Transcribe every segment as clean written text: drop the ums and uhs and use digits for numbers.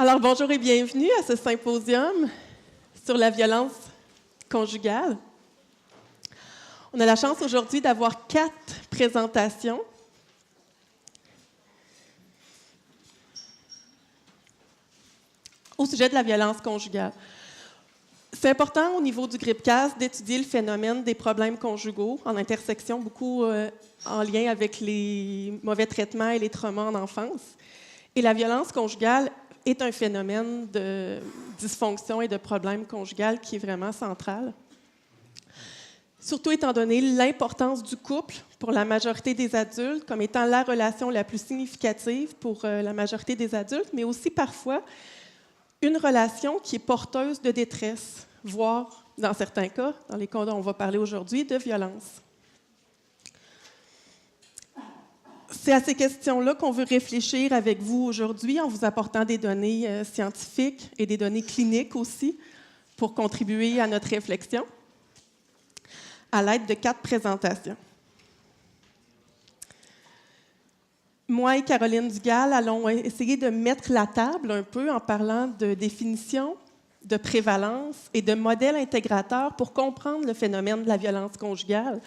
Alors, bonjour et bienvenue à ce symposium sur la violence conjugale. On a la chance aujourd'hui d'avoir 4 présentations. Au sujet de la violence conjugale. C'est important au niveau du GRIPCAS d'étudier le phénomène des problèmes conjugaux en intersection, beaucoup en lien avec les mauvais traitements et les traumas en enfance. Et la violence conjugale est un phénomène de dysfonction et de problème conjugal qui est vraiment central. Surtout étant donné l'importance du couple pour la majorité des adultes comme étant la relation la plus significative pour la majorité des adultes, mais aussi parfois une relation qui est porteuse de détresse, voire, dans certains cas, dans les cas dont on va parler aujourd'hui, de violence. C'est à ces questions-là qu'on veut réfléchir avec vous aujourd'hui en vous apportant des données scientifiques et des données cliniques aussi pour contribuer à notre réflexion à l'aide de 4 présentations. Moi et Caroline Dugal allons essayer de mettre la table un peu en parlant de définition, de prévalence et de modèles intégrateurs pour comprendre le phénomène de la violence conjugale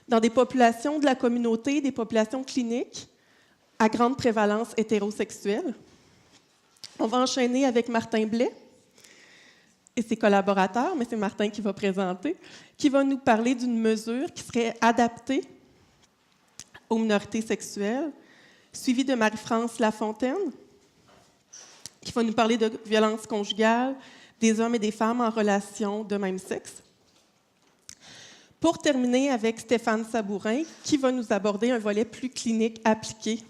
dans des populations de la communauté, des populations cliniques à grande prévalence hétérosexuelle. On va enchaîner avec Martin Blais et ses collaborateurs, mais c'est Martin qui va présenter, qui va nous parler d'une mesure qui serait adaptée aux minorités sexuelles, suivie de Marie-France Lafontaine, qui va nous parler de violence conjugale des hommes et des femmes en relation de même sexe. Pour terminer avec Stéphane Sabourin, qui va nous aborder un volet plus clinique appliqué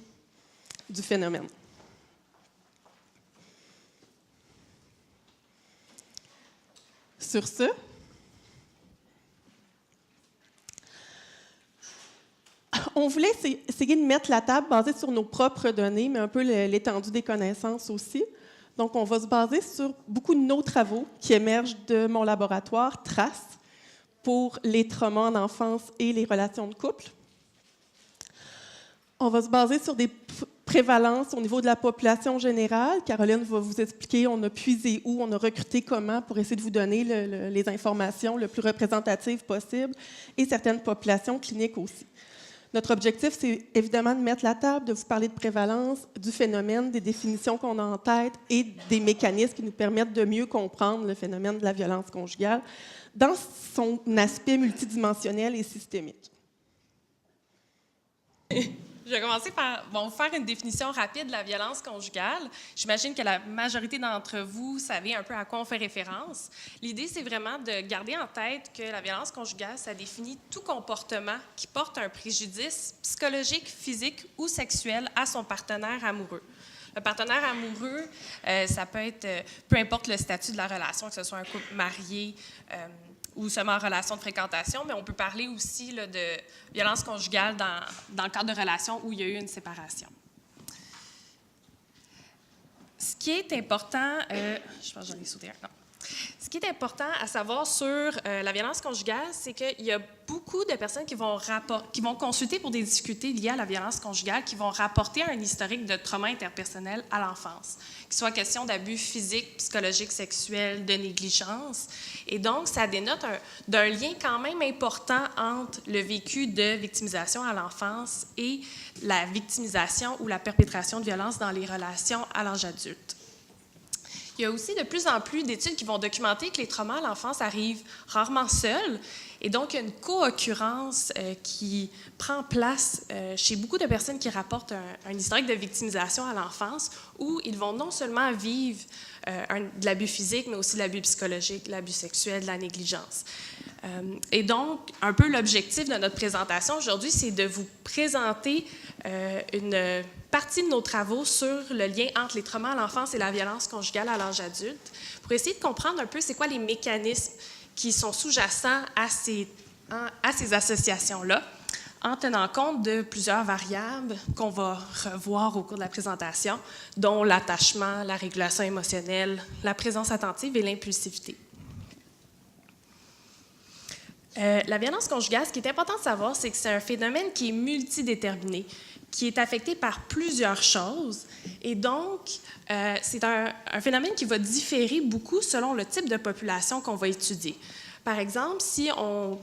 du phénomène. Sur ce, on voulait essayer de mettre la table basée sur nos propres données, mais un peu l'étendue des connaissances aussi. Donc, on va se baser sur beaucoup de nos travaux qui émergent de mon laboratoire TRACE pour les traumas en enfance et les relations de couple. On va se baser sur des prévalences au niveau de la population générale. Caroline va vous expliquer on a puisé où, on a recruté comment pour essayer de vous donner les informations le plus représentatives possible et certaines populations cliniques aussi. Notre objectif, c'est évidemment de mettre la table, de vous parler de prévalence, du phénomène, des définitions qu'on a en tête et des mécanismes qui nous permettent de mieux comprendre le phénomène de la violence conjugale dans son aspect multidimensionnel et systémique. Je vais commencer par faire une définition rapide de la violence conjugale. J'imagine que la majorité d'entre vous savez un peu à quoi on fait référence. L'idée, c'est vraiment de garder en tête que la violence conjugale, ça définit tout comportement qui porte un préjudice psychologique, physique ou sexuel à son partenaire amoureux. Le partenaire amoureux, ça peut être, peu importe le statut de la relation, que ce soit un couple marié, ou seulement en relation de fréquentation, mais on peut parler aussi là, de violence conjugale dans le cadre de relations où il y a eu une séparation. Ce qui est important, je pense que j'en ai sauté un, non. Ce qui est important à savoir sur la violence conjugale, c'est qu'il y a beaucoup de personnes qui vont consulter pour des difficultés liées à la violence conjugale, qui vont rapporter un historique de trauma interpersonnel à l'enfance, qu'il soit question d'abus physiques, psychologiques, sexuels, de négligence. Et donc, ça dénote d'un lien quand même important entre le vécu de victimisation à l'enfance et la victimisation ou la perpétration de violences dans les relations à l'âge adulte. Il y a aussi de plus en plus d'études qui vont documenter que les traumas à l'enfance arrivent rarement seuls. Et donc, il y a une co-occurrence qui prend place chez beaucoup de personnes qui rapportent un historique de victimisation à l'enfance où ils vont non seulement vivre de l'abus physique, mais aussi de l'abus psychologique, de l'abus sexuel, de la négligence. Et donc, un peu l'objectif de notre présentation aujourd'hui, c'est de vous présenter une partie de nos travaux sur le lien entre les traumas à l'enfance et la violence conjugale à l'âge adulte, pour essayer de comprendre un peu c'est quoi les mécanismes qui sont sous-jacents à ces associations-là, en tenant compte de plusieurs variables qu'on va revoir au cours de la présentation, dont l'attachement, la régulation émotionnelle, la présence attentive et l'impulsivité. La violence conjugale, ce qui est important de savoir, c'est que c'est un phénomène qui est multidéterminé, qui est affecté par plusieurs choses. Et donc, c'est un phénomène qui va différer beaucoup selon le type de population qu'on va étudier. Par exemple, si on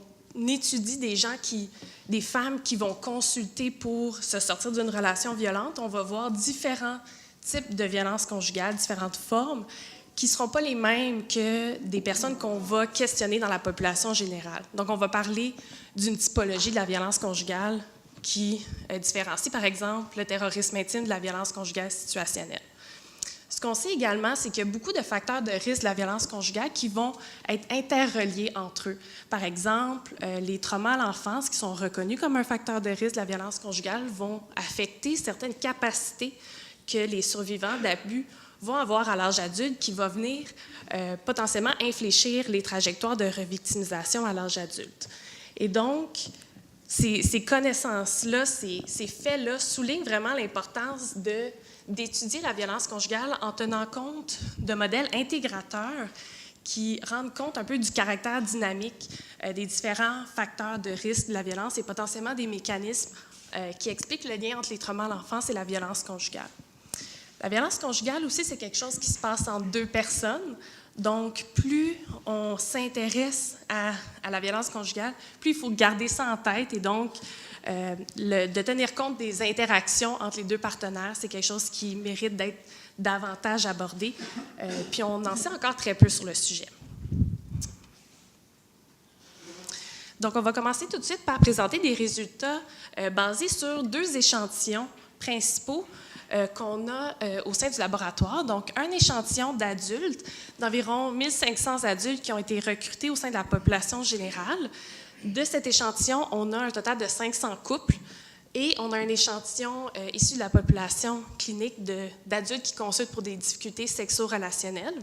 étudie des femmes qui vont consulter pour se sortir d'une relation violente, on va voir différents types de violences conjugales, différentes formes, qui ne seront pas les mêmes que des personnes qu'on va questionner dans la population générale. Donc, on va parler d'une typologie de la violence conjugale qui différencie, par exemple, le terrorisme intime de la violence conjugale situationnelle. Ce qu'on sait également, c'est qu'il y a beaucoup de facteurs de risque de la violence conjugale qui vont être interreliés entre eux. Par exemple, les traumas à l'enfance, qui sont reconnus comme un facteur de risque de la violence conjugale, vont affecter certaines capacités que les survivants d'abus vont avoir à l'âge adulte, qui va venir potentiellement infléchir les trajectoires de revictimisation à l'âge adulte. Et donc, ces connaissances-là, ces faits-là soulignent vraiment l'importance d'étudier la violence conjugale en tenant compte de modèles intégrateurs qui rendent compte un peu du caractère dynamique des différents facteurs de risque de la violence et potentiellement des mécanismes qui expliquent le lien entre les traumas à l'enfance et la violence conjugale. La violence conjugale aussi, c'est quelque chose qui se passe entre deux personnes. Donc, plus on s'intéresse à la violence conjugale, plus il faut garder ça en tête. Et donc, de tenir compte des interactions entre les deux partenaires, c'est quelque chose qui mérite d'être davantage abordé. Puis, on en sait encore très peu sur le sujet. Donc, on va commencer tout de suite par présenter des résultats basés sur deux échantillons principaux qu'on a au sein du laboratoire. Donc, un échantillon d'adultes, d'environ 1500 adultes qui ont été recrutés au sein de la population générale. De cet échantillon, on a un total de 500 couples et on a un échantillon issu de la population clinique d'adultes qui consultent pour des difficultés sexo-relationnelles.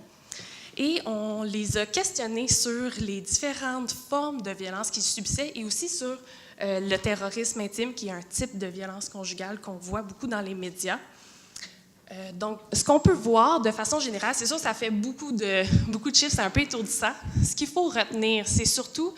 Et on les a questionnés sur les différentes formes de violence qu'ils subissaient et aussi sur le terrorisme intime, qui est un type de violence conjugale qu'on voit beaucoup dans les médias. Donc, ce qu'on peut voir de façon générale, c'est sûr, ça fait beaucoup de chiffres, c'est un peu étourdissant. Ce qu'il faut retenir, c'est surtout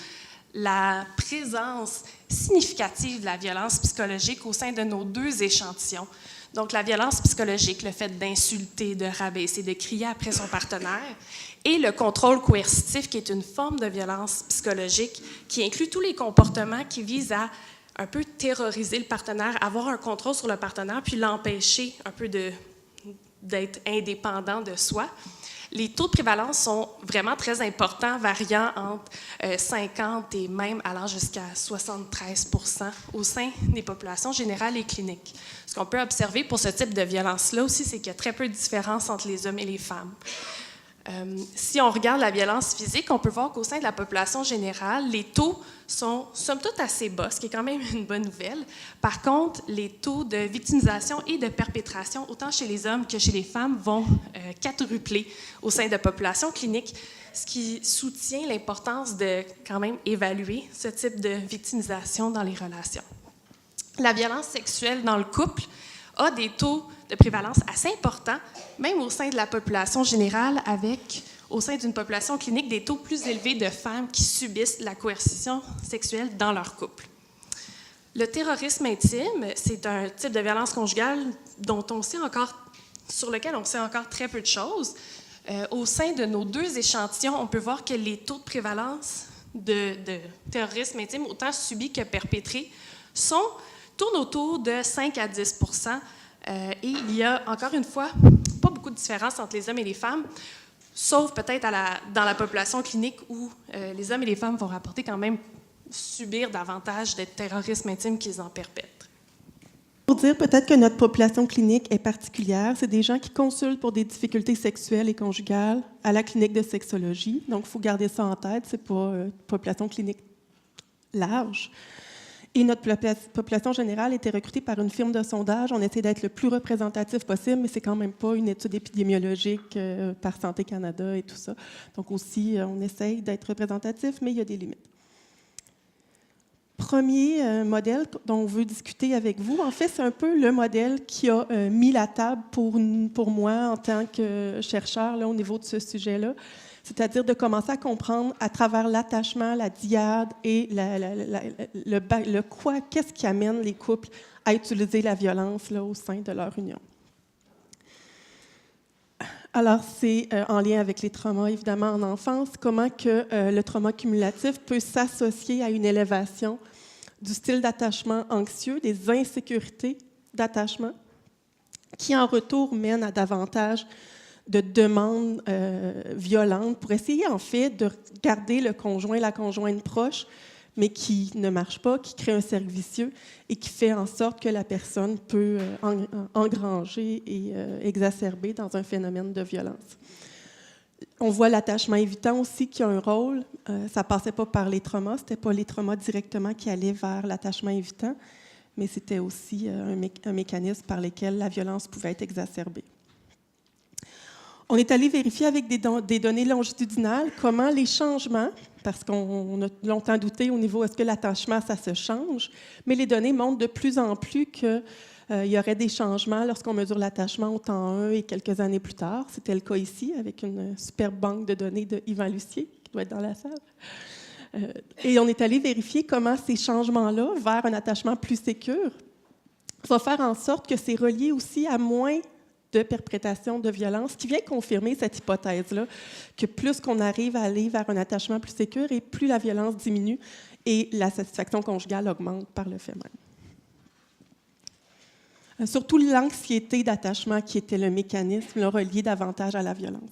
la présence significative de la violence psychologique au sein de nos deux échantillons. Donc, la violence psychologique, le fait d'insulter, de rabaisser, de crier après son partenaire, et le contrôle coercitif, qui est une forme de violence psychologique qui inclut tous les comportements qui visent à un peu terroriser le partenaire, avoir un contrôle sur le partenaire, puis l'empêcher un peu d'être indépendant de soi. Les taux de prévalence sont vraiment très importants, variant entre 50 et même allant jusqu'à 73 % au sein des populations générales et cliniques. Ce qu'on peut observer pour ce type de violence-là aussi, c'est qu'il y a très peu de différence entre les hommes et les femmes. Si on regarde la violence physique, on peut voir qu'au sein de la population générale, les taux sont somme toute assez bas, ce qui est quand même une bonne nouvelle. Par contre, les taux de victimisation et de perpétration, autant chez les hommes que chez les femmes, vont quadrupler au sein de populations cliniques, ce qui soutient l'importance de quand même évaluer ce type de victimisation dans les relations. La violence sexuelle dans le couple a des taux de prévalence assez importants, même au sein de la population générale, avec, au sein d'une population clinique, des taux plus élevés de femmes qui subissent la coercition sexuelle dans leur couple. Le terrorisme intime, c'est un type de violence conjugale sur lequel on sait encore très peu de choses. Au sein de nos deux échantillons, on peut voir que les taux de prévalence de terrorisme intime, autant subi que perpétré, tournent autour de 5 à 10 %. Et il y a, encore une fois, pas beaucoup de différence entre les hommes et les femmes, sauf peut-être dans la population clinique où les hommes et les femmes vont rapporter quand même subir davantage de terrorisme intime qu'ils en perpètrent. Pour dire peut-être que notre population clinique est particulière, c'est des gens qui consultent pour des difficultés sexuelles et conjugales à la clinique de sexologie. Donc, il faut garder ça en tête, c'est pas une population clinique large. Et notre population générale était recrutée par une firme de sondage. On essaie d'être le plus représentatif possible, mais c'est quand même pas une étude épidémiologique par Santé Canada et tout ça. Donc aussi, on essaye d'être représentatif, mais il y a des limites. premier modèle dont on veut discuter avec vous, en fait, c'est un peu le modèle qui a mis la table pour moi en tant que chercheur là, au niveau de ce sujet-là. C'est-à-dire de commencer à comprendre à travers l'attachement, la dyade et le quoi, qu'est-ce qui amène les couples à utiliser la violence là, au sein de leur union. Alors, c'est en lien avec les traumas, évidemment, en enfance, comment que le trauma cumulatif peut s'associer à une élévation du style d'attachement anxieux, des insécurités d'attachement, qui en retour mènent à davantage de demandes violentes pour essayer, en fait, de garder le conjoint, la conjointe proche, mais qui ne marche pas, qui crée un cercle vicieux et qui fait en sorte que la personne peut engranger et exacerber dans un phénomène de violence. On voit l'attachement évitant aussi qui a un rôle. Ça ne passait pas par les traumas, ce n'était pas les traumas directement qui allaient vers l'attachement évitant, mais c'était aussi un mécanisme par lequel la violence pouvait être exacerbée. On est allé vérifier avec des données longitudinales comment les changements, parce qu'on a longtemps douté au niveau est-ce que l'attachement, ça se change, mais les données montrent de plus en plus qu'il y aurait des changements lorsqu'on mesure l'attachement au temps 1 et quelques années plus tard. C'était le cas ici avec une superbe banque de données de Yvan Lucier, qui doit être dans la salle. Et on est allé vérifier comment ces changements-là vers un attachement plus sécure va faire en sorte que c'est relié aussi à moins de perpétration de violence, qui vient confirmer cette hypothèse-là, que plus qu'on arrive à aller vers un attachement plus sécure et plus la violence diminue et la satisfaction conjugale augmente par le fait même. Surtout l'anxiété d'attachement qui était le mécanisme relié davantage à la violence.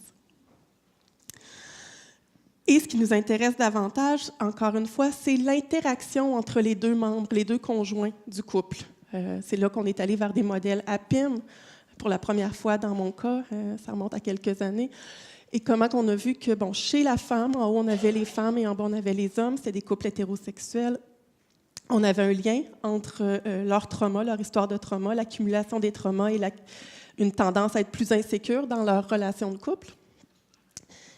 Et ce qui nous intéresse davantage, encore une fois, c'est l'interaction entre les deux membres, les deux conjoints du couple. C'est là qu'on est allé vers des modèles APIM, pour la première fois dans mon cas, ça remonte à quelques années, et comment on a vu que, bon, chez la femme, en haut, on avait les femmes et en bas, on avait les hommes, c'était des couples hétérosexuels. On avait un lien entre leur trauma, leur histoire de trauma, l'accumulation des traumas et une tendance à être plus insécure dans leur relation de couple.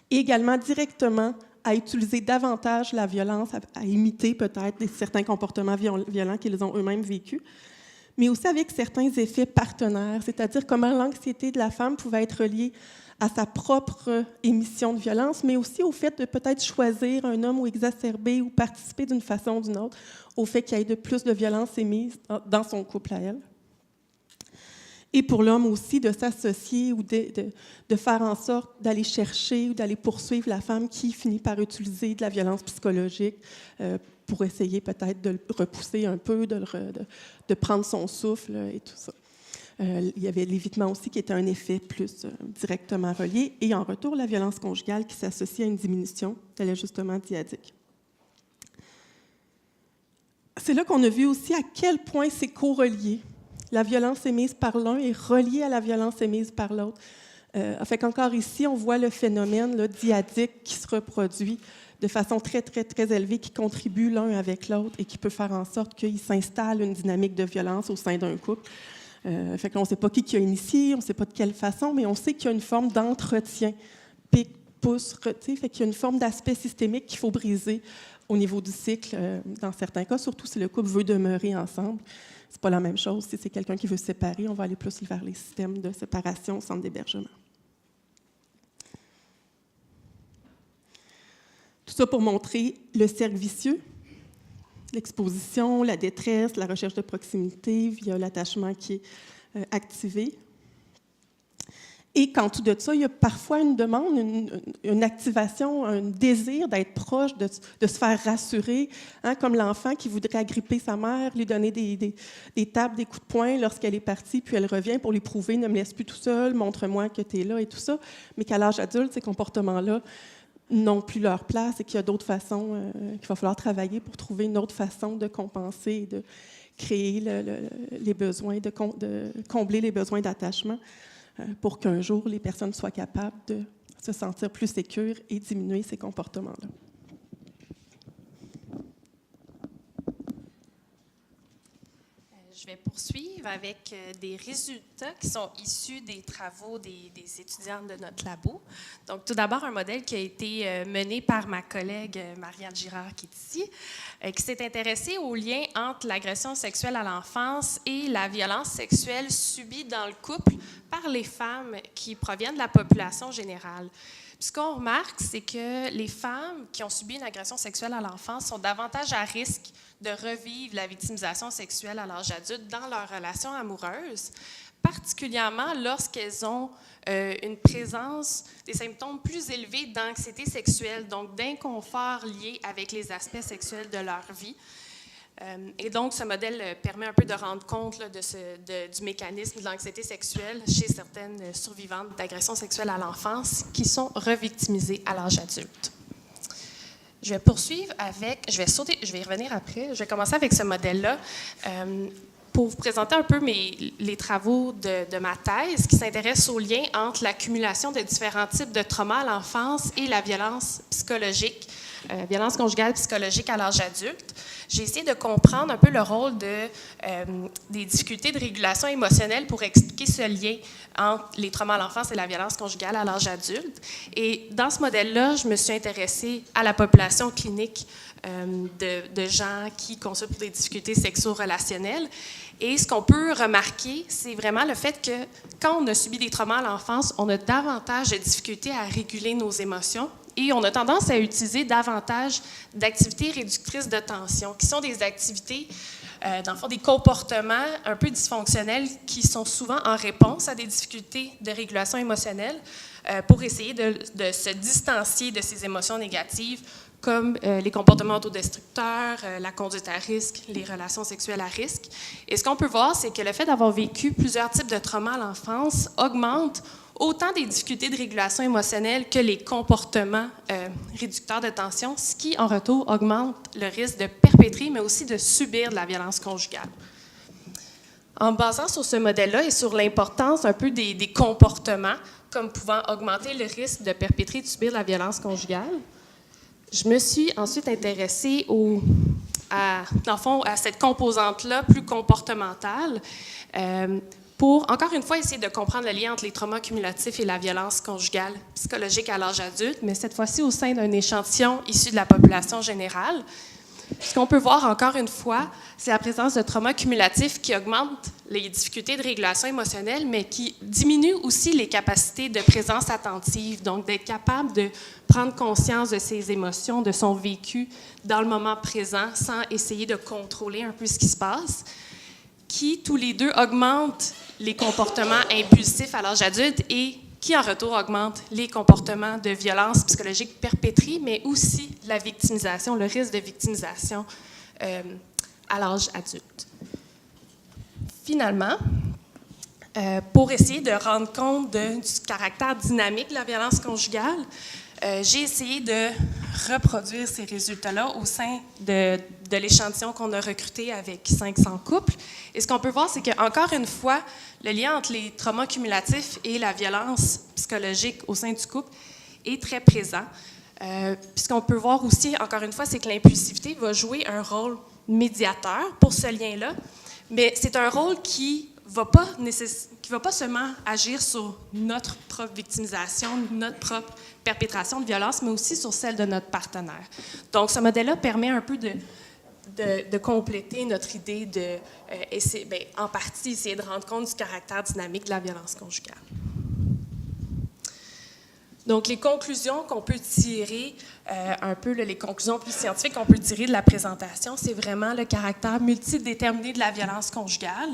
Et également directement à utiliser davantage la violence, à imiter peut-être certains comportements violents qu'ils ont eux-mêmes vécus, mais aussi avec certains effets partenaires, c'est-à-dire comment l'anxiété de la femme pouvait être reliée à sa propre émission de violence, mais aussi au fait de peut-être choisir un homme ou exacerber ou participer d'une façon ou d'une autre au fait qu'il y ait de plus de violence émise dans son couple à elle. Et pour l'homme aussi, de s'associer ou de faire en sorte d'aller chercher ou d'aller poursuivre la femme qui finit par utiliser de la violence psychologique pour essayer peut-être de le repousser un peu, de prendre son souffle et tout ça. Il y avait l'évitement aussi qui était un effet plus directement relié. Et en retour, la violence conjugale qui s'associe à une diminution de l'ajustement dyadique. C'est là qu'on a vu aussi à quel point c'est correlié. La violence émise par l'un est reliée à la violence émise par l'autre. Fait qu'encore ici, on voit le phénomène là, dyadique qui se reproduit de façon très, très, très élevée, qui contribue l'un avec l'autre et qui peut faire en sorte qu'il s'installe une dynamique de violence au sein d'un couple. Fait qu'on ne sait pas qui a initié, on ne sait pas de quelle façon, mais on sait qu'il y a une forme d'entretien, pic, pouce, fait qu'il y a une forme d'aspect systémique qu'il faut briser au niveau du cycle, dans certains cas, surtout si le couple veut demeurer ensemble. Ce n'est pas la même chose. Si c'est quelqu'un qui veut se séparer, on va aller plus vers les systèmes de séparation au centre d'hébergement. Tout ça pour montrer le cercle vicieux, l'exposition, la détresse, la recherche de proximité via l'attachement qui est activé. Et qu'en tout de ça, il y a parfois une demande, une activation, un désir d'être proche, de se faire rassurer, hein, comme l'enfant qui voudrait agripper sa mère, lui donner des tapes, des coups de poing lorsqu'elle est partie, puis elle revient pour lui prouver « ne me laisse plus tout seul, montre-moi que tu es là » et tout ça. Mais qu'à l'âge adulte, ces comportements-là n'ont plus leur place et qu'il y a d'autres façons qu'il va falloir travailler pour trouver une autre façon de compenser et de créer les besoins, de combler les besoins d'attachement, pour qu'un jour, les personnes soient capables de se sentir plus sécures et diminuer ces comportements-là. Je vais poursuivre avec des résultats qui sont issus des travaux des étudiantes de notre labo. Donc, tout d'abord, un modèle qui a été mené par ma collègue Marianne Girard, qui est ici, qui s'est intéressée au lien entre l'agression sexuelle à l'enfance et la violence sexuelle subie dans le couple par les femmes qui proviennent de la population générale. Puis ce qu'on remarque, c'est que les femmes qui ont subi une agression sexuelle à l'enfance sont davantage à risque de revivre la victimisation sexuelle à l'âge adulte dans leur relation amoureuse, particulièrement lorsqu'elles ont une présence des symptômes plus élevés d'anxiété sexuelle, donc d'inconfort lié avec les aspects sexuels de leur vie. Et donc, ce modèle permet un peu de rendre compte là, du mécanisme de l'anxiété sexuelle chez certaines survivantes d'agressions sexuelles à l'enfance qui sont revictimisées à l'âge adulte. Je vais poursuivre avec, je vais y revenir après, je vais commencer avec ce modèle-là pour vous présenter un peu les travaux de ma thèse qui s'intéressent au lien entre l'accumulation de différents types de traumas à l'enfance et la violence psychologique, violence conjugale psychologique à l'âge adulte. J'ai essayé de comprendre un peu le rôle des difficultés de régulation émotionnelle pour expliquer ce lien entre les traumas à l'enfance et la violence conjugale à l'âge adulte. Et dans ce modèle-là, je me suis intéressée à la population clinique de gens qui consultent pour des difficultés sexo-relationnelles. Et ce qu'on peut remarquer, c'est vraiment le fait que quand on a subi des traumas à l'enfance, on a davantage de difficultés à réguler nos émotions. Et on a tendance à utiliser davantage d'activités réductrices de tension, qui sont des activités, dans le fond, des comportements un peu dysfonctionnels qui sont souvent en réponse à des difficultés de régulation émotionnelle pour essayer de se distancier de ces émotions négatives, comme les comportements autodestructeurs, la conduite à risque, les relations sexuelles à risque. Et ce qu'on peut voir, c'est que le fait d'avoir vécu plusieurs types de traumas à l'enfance augmente autant des difficultés de régulation émotionnelle que les comportements réducteurs de tension, ce qui, en retour, augmente le risque de perpétrer, mais aussi de subir de la violence conjugale. En basant sur ce modèle-là et sur l'importance un peu des comportements comme pouvant augmenter le risque de perpétrer et de subir de la violence conjugale, je me suis ensuite intéressée à cette composante-là plus comportementale, pour, encore une fois, essayer de comprendre le lien entre les traumas cumulatifs et la violence conjugale psychologique à l'âge adulte, mais cette fois-ci au sein d'un échantillon issu de la population générale. Ce qu'on peut voir, encore une fois, c'est la présence de traumas cumulatifs qui augmentent les difficultés de régulation émotionnelle, mais qui diminuent aussi les capacités de présence attentive, donc d'être capable de prendre conscience de ses émotions, de son vécu dans le moment présent, sans essayer de contrôler un peu ce qui se passe, qui, tous les deux, augmentent les comportements impulsifs à l'âge adulte et qui, en retour, augmentent les comportements de violence psychologique perpétrés, mais aussi la victimisation, le risque de victimisation à l'âge adulte. Finalement, pour essayer de rendre compte du caractère dynamique de la violence conjugale, j'ai essayé de reproduire ces résultats-là au sein de l'échantillon qu'on a recruté avec 500 couples. Et ce qu'on peut voir, c'est qu'encore une fois, le lien entre les traumas cumulatifs et la violence psychologique au sein du couple est très présent. Puis ce qu'on peut voir aussi, encore une fois, c'est que l'impulsivité va jouer un rôle médiateur pour ce lien-là, mais c'est un rôle qui va pas seulement agir sur notre propre victimisation, notre propre perpétration de violence, mais aussi sur celle de notre partenaire. Donc, ce modèle-là permet un peu de compléter notre idée en partie, essayer de rendre compte du caractère dynamique de la violence conjugale. Donc, les conclusions qu'on peut tirer, les conclusions plus scientifiques qu'on peut tirer de la présentation, c'est vraiment le caractère multidéterminé de la violence conjugale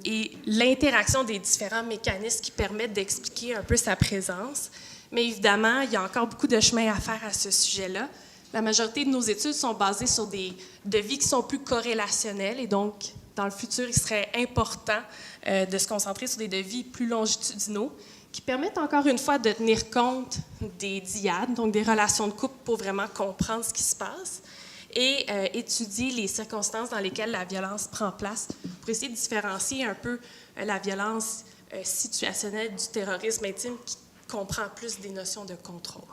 et l'interaction des différents mécanismes qui permettent d'expliquer un peu sa présence. Mais évidemment, il y a encore beaucoup de chemin à faire à ce sujet-là. La majorité de nos études sont basées sur des devis qui sont plus corrélationnels et donc, dans le futur, il serait important de se concentrer sur des devis plus longitudinaux qui permettent encore une fois de tenir compte des dyades, donc des relations de couple pour vraiment comprendre ce qui se passe et étudier les circonstances dans lesquelles la violence prend place pour essayer de différencier un peu la violence situationnelle du terrorisme intime qui comprend plus des notions de contrôle.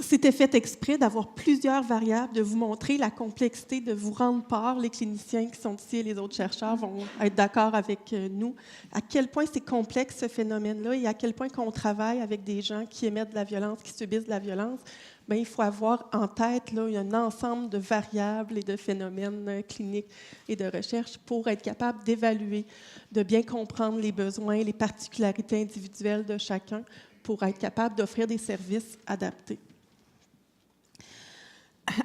c'était fait exprès d'avoir plusieurs variables, de vous montrer la complexité, de vous rendre part, les cliniciens qui sont ici et les autres chercheurs vont être d'accord avec nous, à quel point c'est complexe ce phénomène-là et à quel point qu'on travaille avec des gens qui émettent de la violence, qui subissent de la violence. Bien, il faut avoir en tête là, il y a un ensemble de variables et de phénomènes cliniques et de recherche pour être capable d'évaluer, de bien comprendre les besoins, les particularités individuelles de chacun pour être capable d'offrir des services adaptés.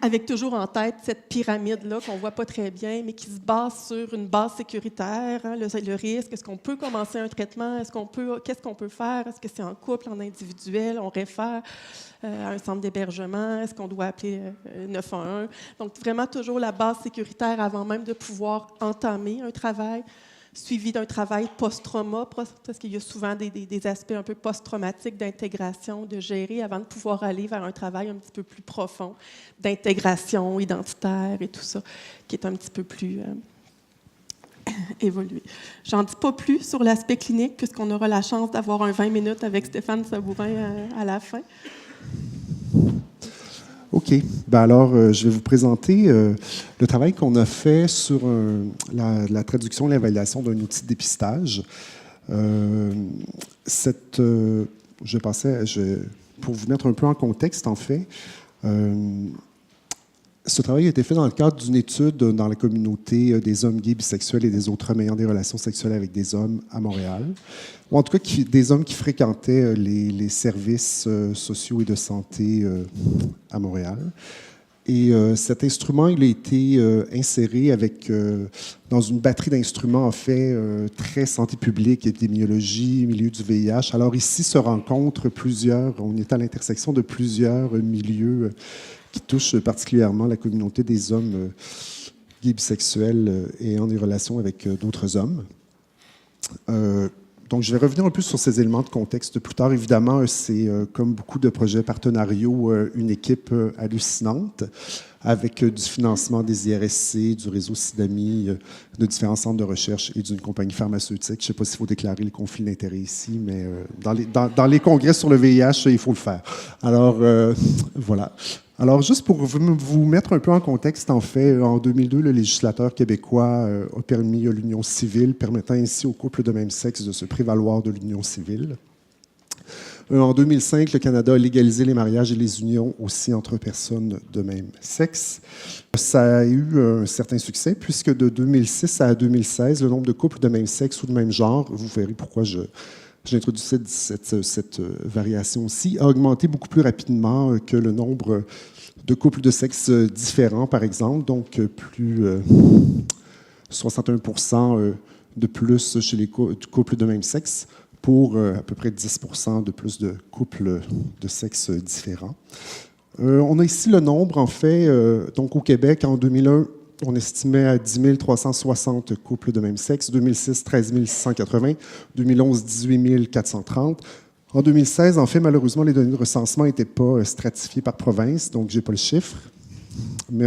Avec toujours en tête cette pyramide-là qu'on ne voit pas très bien, mais qui se base sur une base sécuritaire, hein, le risque, est-ce qu'on peut commencer un traitement, qu'est-ce qu'on peut faire, est-ce que c'est en couple, en individuel, on réfère à un centre d'hébergement, est-ce qu'on doit appeler 911? Donc, vraiment toujours la base sécuritaire avant même de pouvoir entamer un travail, suivi d'un travail post-trauma, parce qu'il y a souvent des aspects un peu post-traumatiques d'intégration, de gérer avant de pouvoir aller vers un travail un petit peu plus profond, d'intégration identitaire et tout ça, qui est un petit peu plus évolué. J'en dis pas plus sur l'aspect clinique, puisqu'on aura la chance d'avoir un 20 minutes avec Stéphane Sabourin à la fin. OK. Ben alors, je vais vous présenter le travail qu'on a fait sur la traduction et l'évaluation d'un outil de dépistage. Pour vous mettre un peu en contexte, en fait, ce travail a été fait dans le cadre d'une étude dans la communauté des hommes gays, bisexuels et des autres hommes ayant des relations sexuelles avec des hommes à Montréal, ou en tout cas des hommes qui fréquentaient les services sociaux et de santé à Montréal. Et cet instrument, il a été inséré dans une batterie d'instruments, en fait, très santé publique, épidémiologie, milieu du VIH. Alors ici se rencontrent on est à l'intersection de plusieurs milieux qui touchent particulièrement la communauté des hommes gays, bisexuels ayant des relations avec d'autres hommes. Donc, je vais revenir un peu sur ces éléments de contexte plus tard. Évidemment, c'est, comme beaucoup de projets partenariaux, une équipe hallucinante avec du financement des IRSC, du réseau SIDAMI, de différents centres de recherche et d'une compagnie pharmaceutique. Je ne sais pas s'il faut déclarer les conflits d'intérêts ici, mais dans les congrès sur le VIH, il faut le faire. Alors, voilà. Alors, juste pour vous mettre un peu en contexte, en fait, en 2002, le législateur québécois a permis l'union civile, permettant ainsi aux couples de même sexe de se prévaloir de l'union civile. En 2005, le Canada a légalisé les mariages et les unions aussi entre personnes de même sexe. Ça a eu un certain succès, puisque de 2006 à 2016, le nombre de couples de même sexe ou de même genre, vous verrez pourquoi j'introduisais cette variation aussi, a augmenté beaucoup plus rapidement que le nombre de couples de sexe différents, par exemple, donc plus 61% de plus chez les couples de même sexe, pour à peu près 10% de plus de couples de sexe différents. On a ici le nombre, en fait, donc au Québec, en 2001, on estimait à 10 360 couples de même sexe, 2006, 13 680, 2011, 18 430. En 2016, en fait, malheureusement, les données de recensement n'étaient pas stratifiées par province, donc je n'ai pas le chiffre, mais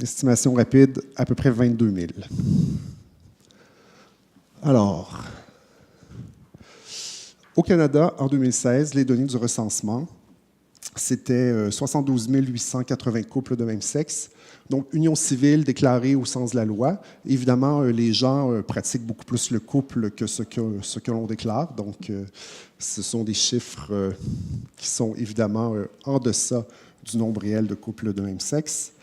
estimation rapide, à peu près 22 000. Alors, au Canada, en 2016, les données du recensement, c'était 72 880 couples de même sexe, donc union civile déclarée au sens de la loi. Évidemment, les gens pratiquent beaucoup plus le couple que ce que l'on déclare, donc ce sont des chiffres qui sont évidemment en deçà du nombre réel de couples de même sexe.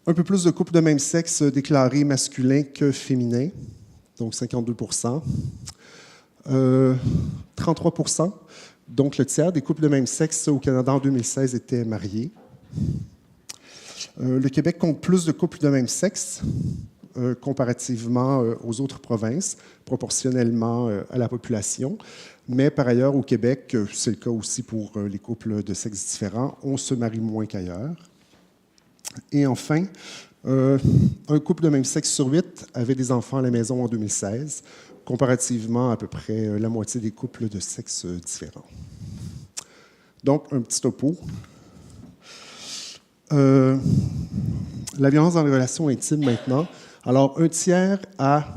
Un peu plus de couples de même sexe déclarés masculins que féminins, donc 52%. 33%, donc le tiers des couples de même sexe au Canada en 2016 étaient mariés. Le Québec compte plus de couples de même sexe comparativement aux autres provinces, proportionnellement à la population. Mais par ailleurs, au Québec, c'est le cas aussi pour les couples de sexes différents, on se marie moins qu'ailleurs. Et enfin, un couple de même sexe sur 8 avait des enfants à la maison en 2016, comparativement à peu près la moitié des couples de sexes différents. Donc, un petit topo. La violence dans les relations intimes maintenant. Alors, un tiers a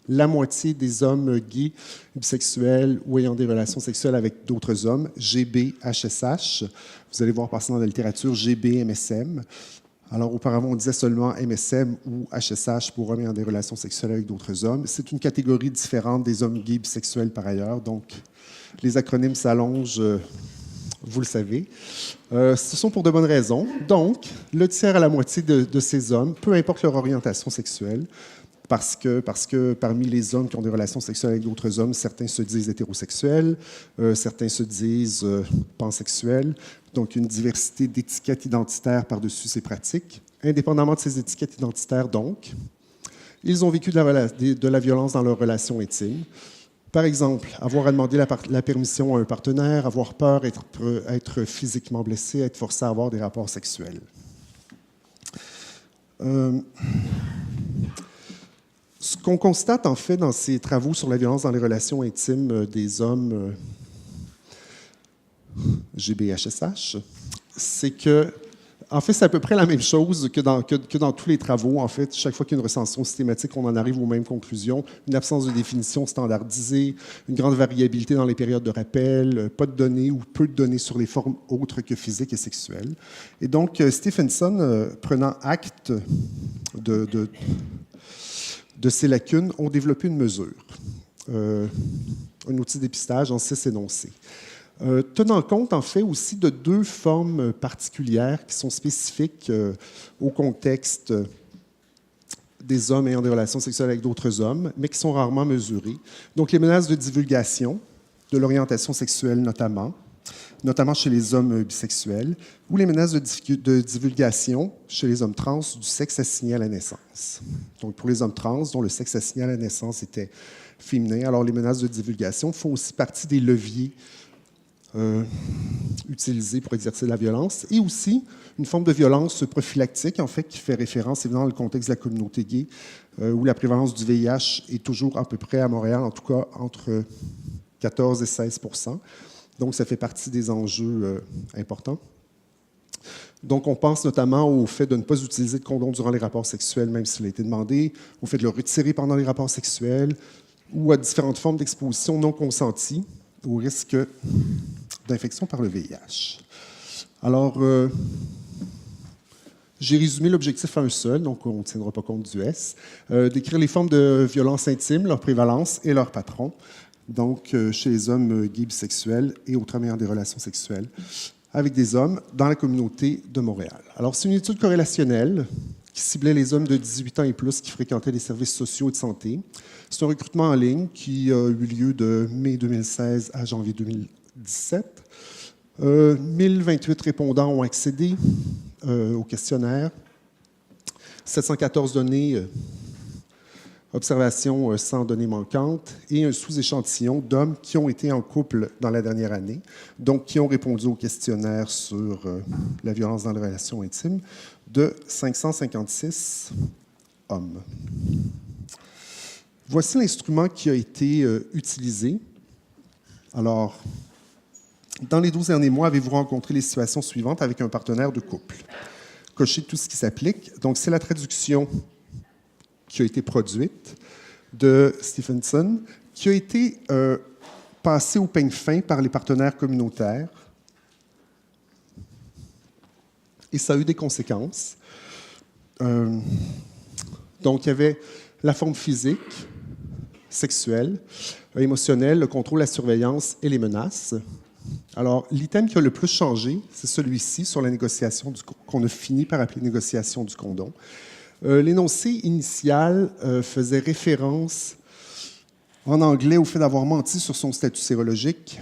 la moitié des hommes gays, bisexuels ou ayant des relations sexuelles avec d'autres hommes, GB-HSH. Vous allez voir passer dans la littérature GB-MSM. Alors, auparavant, on disait seulement MSM ou HSH pour hommes ayant des relations sexuelles avec d'autres hommes. C'est une catégorie différente des hommes gays bisexuels par ailleurs. Donc, les acronymes s'allongent, vous le savez. Ce sont pour de bonnes raisons. Donc, le tiers à la moitié de ces hommes, peu importe leur orientation sexuelle, parce que parmi les hommes qui ont des relations sexuelles avec d'autres hommes, certains se disent hétérosexuels, certains se disent pansexuels. Donc, une diversité d'étiquettes identitaires par-dessus ces pratiques. Indépendamment de ces étiquettes identitaires, donc, ils ont vécu de la violence dans leurs relations intimes. Par exemple, avoir à demander la permission à un partenaire, avoir peur être physiquement blessé, être forcé à avoir des rapports sexuels. Ce qu'on constate, en fait, dans ces travaux sur la violence dans les relations intimes des hommes GBHSH, c'est que, en fait, c'est à peu près la même chose que dans tous les travaux. En fait, chaque fois qu'il y a une recension systématique, on en arrive aux mêmes conclusions. Une absence de définition standardisée, une grande variabilité dans les périodes de rappel, pas de données ou peu de données sur les formes autres que physiques et sexuelles. Et donc, Stephenson, prenant acte de ces lacunes, ont développé une mesure, un outil de dépistage en 6 énoncés. Tenant compte, en fait, aussi de 2 formes particulières qui sont spécifiques au contexte des hommes ayant des relations sexuelles avec d'autres hommes, mais qui sont rarement mesurées. Donc, les menaces de divulgation, de l'orientation sexuelle notamment chez les hommes bisexuels, ou les menaces de divulgation chez les hommes trans du sexe assigné à la naissance. Donc, pour les hommes trans dont le sexe assigné à la naissance était féminin, alors les menaces de divulgation font aussi partie des leviers utilisés pour exercer de la violence, et aussi une forme de violence prophylactique, en fait, qui fait référence, évidemment, dans le contexte de la communauté gay, où la prévalence du VIH est toujours à peu près, à Montréal, en tout cas, entre 14 et 16 %. Donc, ça fait partie des enjeux importants. Donc, on pense notamment au fait de ne pas utiliser de condom durant les rapports sexuels, même s'il a été demandé, au fait de le retirer pendant les rapports sexuels, ou à différentes formes d'exposition non consentie au risque d'infection par le VIH. Alors, j'ai résumé l'objectif à un seul, donc on ne tiendra pas compte du S, décrire les formes de violence intime, leur prévalence et leurs patrons, donc chez les hommes gays bisexuels et autres ayant des relations sexuelles avec des hommes dans la communauté de Montréal. Alors, c'est une étude corrélationnelle qui ciblait les hommes de 18 ans et plus qui fréquentaient les services sociaux et de santé. C'est un recrutement en ligne qui a eu lieu de mai 2016 à janvier 2017. 1028 répondants ont accédé au questionnaire. 714 données, observations sans données manquantes, et un sous-échantillon d'hommes qui ont été en couple dans la dernière année, donc qui ont répondu au questionnaire sur la violence dans les relations intimes, de 556 hommes. Voici l'instrument qui a été utilisé. Alors, dans les 12 derniers mois, avez-vous rencontré les situations suivantes avec un partenaire de couple? Cochez tout ce qui s'applique. Donc, c'est la traduction qui a été produite de Stephenson, qui a été passée au peigne fin par les partenaires communautaires. Et ça a eu des conséquences. Donc, il y avait la forme physique, sexuelle, émotionnelle, le contrôle, la surveillance et les menaces. Alors, l'item qui a le plus changé, c'est celui-ci, sur la négociation qu'on a fini par appeler négociation du condom. L'énoncé initial faisait référence en anglais au fait d'avoir menti sur son statut sérologique,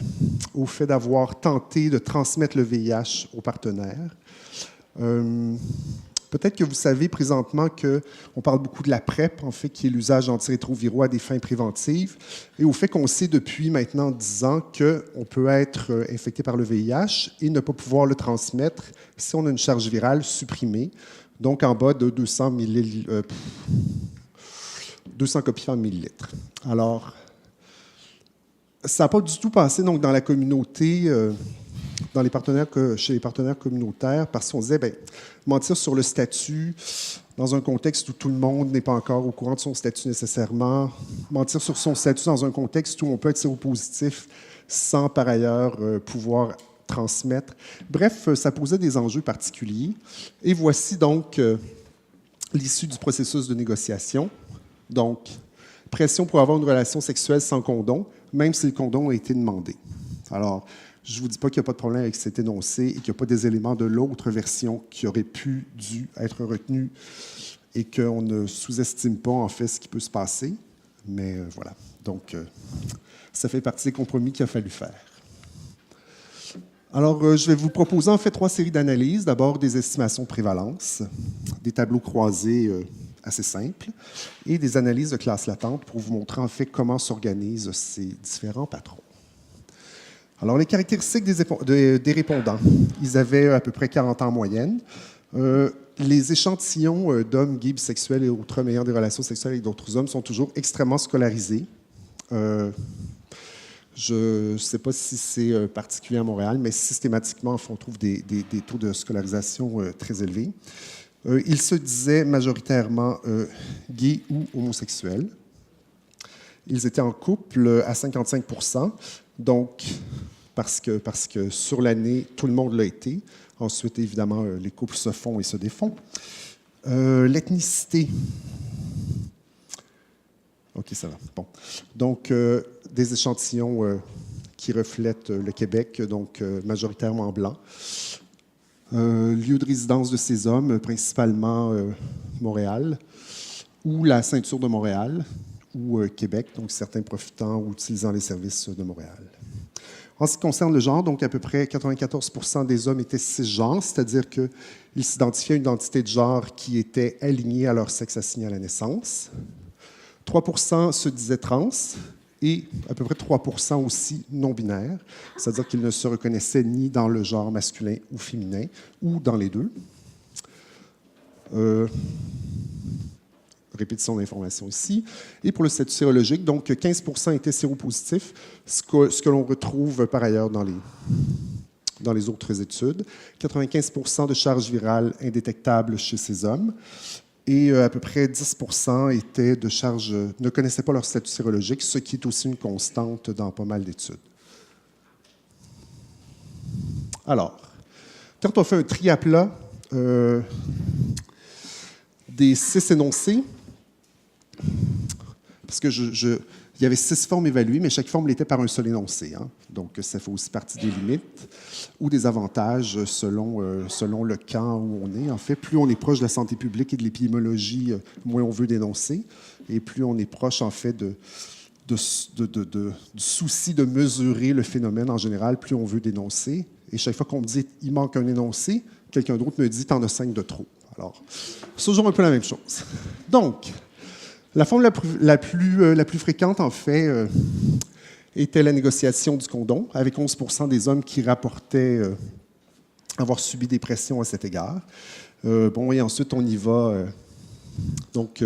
au fait d'avoir tenté de transmettre le VIH au partenaire. Peut-être que vous savez présentement qu'on parle beaucoup de la PrEP, en fait, qui est l'usage d'antirétroviraux à des fins préventives, et au fait qu'on sait depuis maintenant 10 ans qu'on peut être infecté par le VIH et ne pas pouvoir le transmettre si on a une charge virale supprimée, donc en bas de 200 copies par millilitre. Alors, ça n'a pas du tout passé donc, dans la communauté chez les partenaires communautaires, parce qu'on disait, mentir sur le statut dans un contexte où tout le monde n'est pas encore au courant de son statut nécessairement, mentir sur son statut dans un contexte où on peut être séropositif sans par ailleurs pouvoir transmettre. Bref, ça posait des enjeux particuliers. Et voici donc l'issue du processus de négociation. Donc, pression pour avoir une relation sexuelle sans condom, même si le condom a été demandé. Alors, je ne vous dis pas qu'il n'y a pas de problème avec cet énoncé et qu'il n'y a pas des éléments de l'autre version qui auraient dû être retenus et qu'on ne sous-estime pas, en fait, ce qui peut se passer. Mais voilà. Donc, ça fait partie des compromis qu'il a fallu faire. Alors, je vais vous proposer, en fait, 3 séries d'analyses. D'abord, des estimations de prévalence, des tableaux croisés assez simples et des analyses de classe latente pour vous montrer, en fait, comment s'organisent ces différents patrons. Alors, les caractéristiques des répondants. Ils avaient à peu près 40 ans en moyenne. Les échantillons d'hommes gays, bisexuels et autres hommes ayant des relations sexuelles avec d'autres hommes sont toujours extrêmement scolarisés. Je ne sais pas si c'est particulier à Montréal, mais systématiquement, on trouve des taux de scolarisation très élevés. Ils se disaient majoritairement gays ou homosexuels. Ils étaient en couple à 55 %, donc parce que sur l'année, tout le monde l'a été. Ensuite, évidemment, les couples se font et se défont. L'ethnicité. OK, ça va. Bon. Donc, des échantillons qui reflètent le Québec, donc majoritairement blancs. Lieu de résidence de ces hommes, principalement Montréal, ou la ceinture de Montréal, ou Québec, donc certains profitant ou utilisant les services de Montréal. En ce qui concerne le genre, donc à peu près 94 % des hommes étaient cisgenres, c'est-à-dire qu'ils s'identifiaient à une identité de genre qui était alignée à leur sexe assigné à la naissance. 3 % se disaient trans et à peu près 3 % aussi non-binaires, c'est-à-dire qu'ils ne se reconnaissaient ni dans le genre masculin ou féminin ou dans les deux. Répétition d'information ici. Et pour le statut sérologique, donc 15 % étaient séropositifs, ce que l'on retrouve par ailleurs dans les autres études. 95 % de charge virale indétectable chez ces hommes. Et à peu près 10 % étaient de charge, ne connaissaient pas leur statut sérologique, ce qui est aussi une constante dans pas mal d'études. Alors, quand on fait un tri à plat des 6 énoncés, parce que il y avait 6 formes évaluées, mais chaque forme l'était par un seul énoncé. Hein. Donc, ça fait aussi partie des limites ou des avantages selon le camp où on est. En fait, plus on est proche de la santé publique et de l'épidémiologie, moins on veut dénoncer. Et plus on est proche, en fait, du souci de mesurer le phénomène en général, plus on veut dénoncer. Et chaque fois qu'on me dit « il manque un énoncé », quelqu'un d'autre me dit « t'en as 5 de trop ». Alors, c'est toujours un peu la même chose. Donc, la forme la plus fréquente, en fait, était la négociation du condom, avec 11 % des hommes qui rapportaient avoir subi des pressions à cet égard. Bon, et ensuite, on y va. Donc,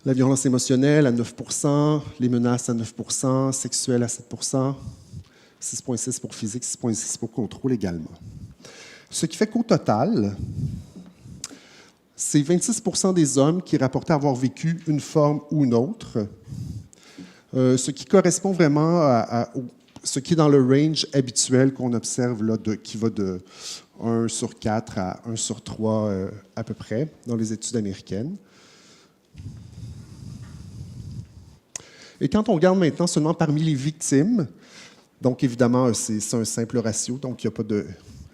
la violence émotionnelle à 9 %, les menaces à 9 %, sexuelles à 7 %, 6,6 pour physique, 6,6 pour contrôle également. Ce qui fait qu'au total, c'est 26 % des hommes qui rapportaient avoir vécu une forme ou une autre, ce qui correspond vraiment à ce qui est dans le range habituel qu'on observe, là, qui va de 1 sur 4 à 1 sur 3 à peu près dans les études américaines. Et quand on regarde maintenant seulement parmi les victimes, donc évidemment, c'est un simple ratio, donc il n'y a pas de...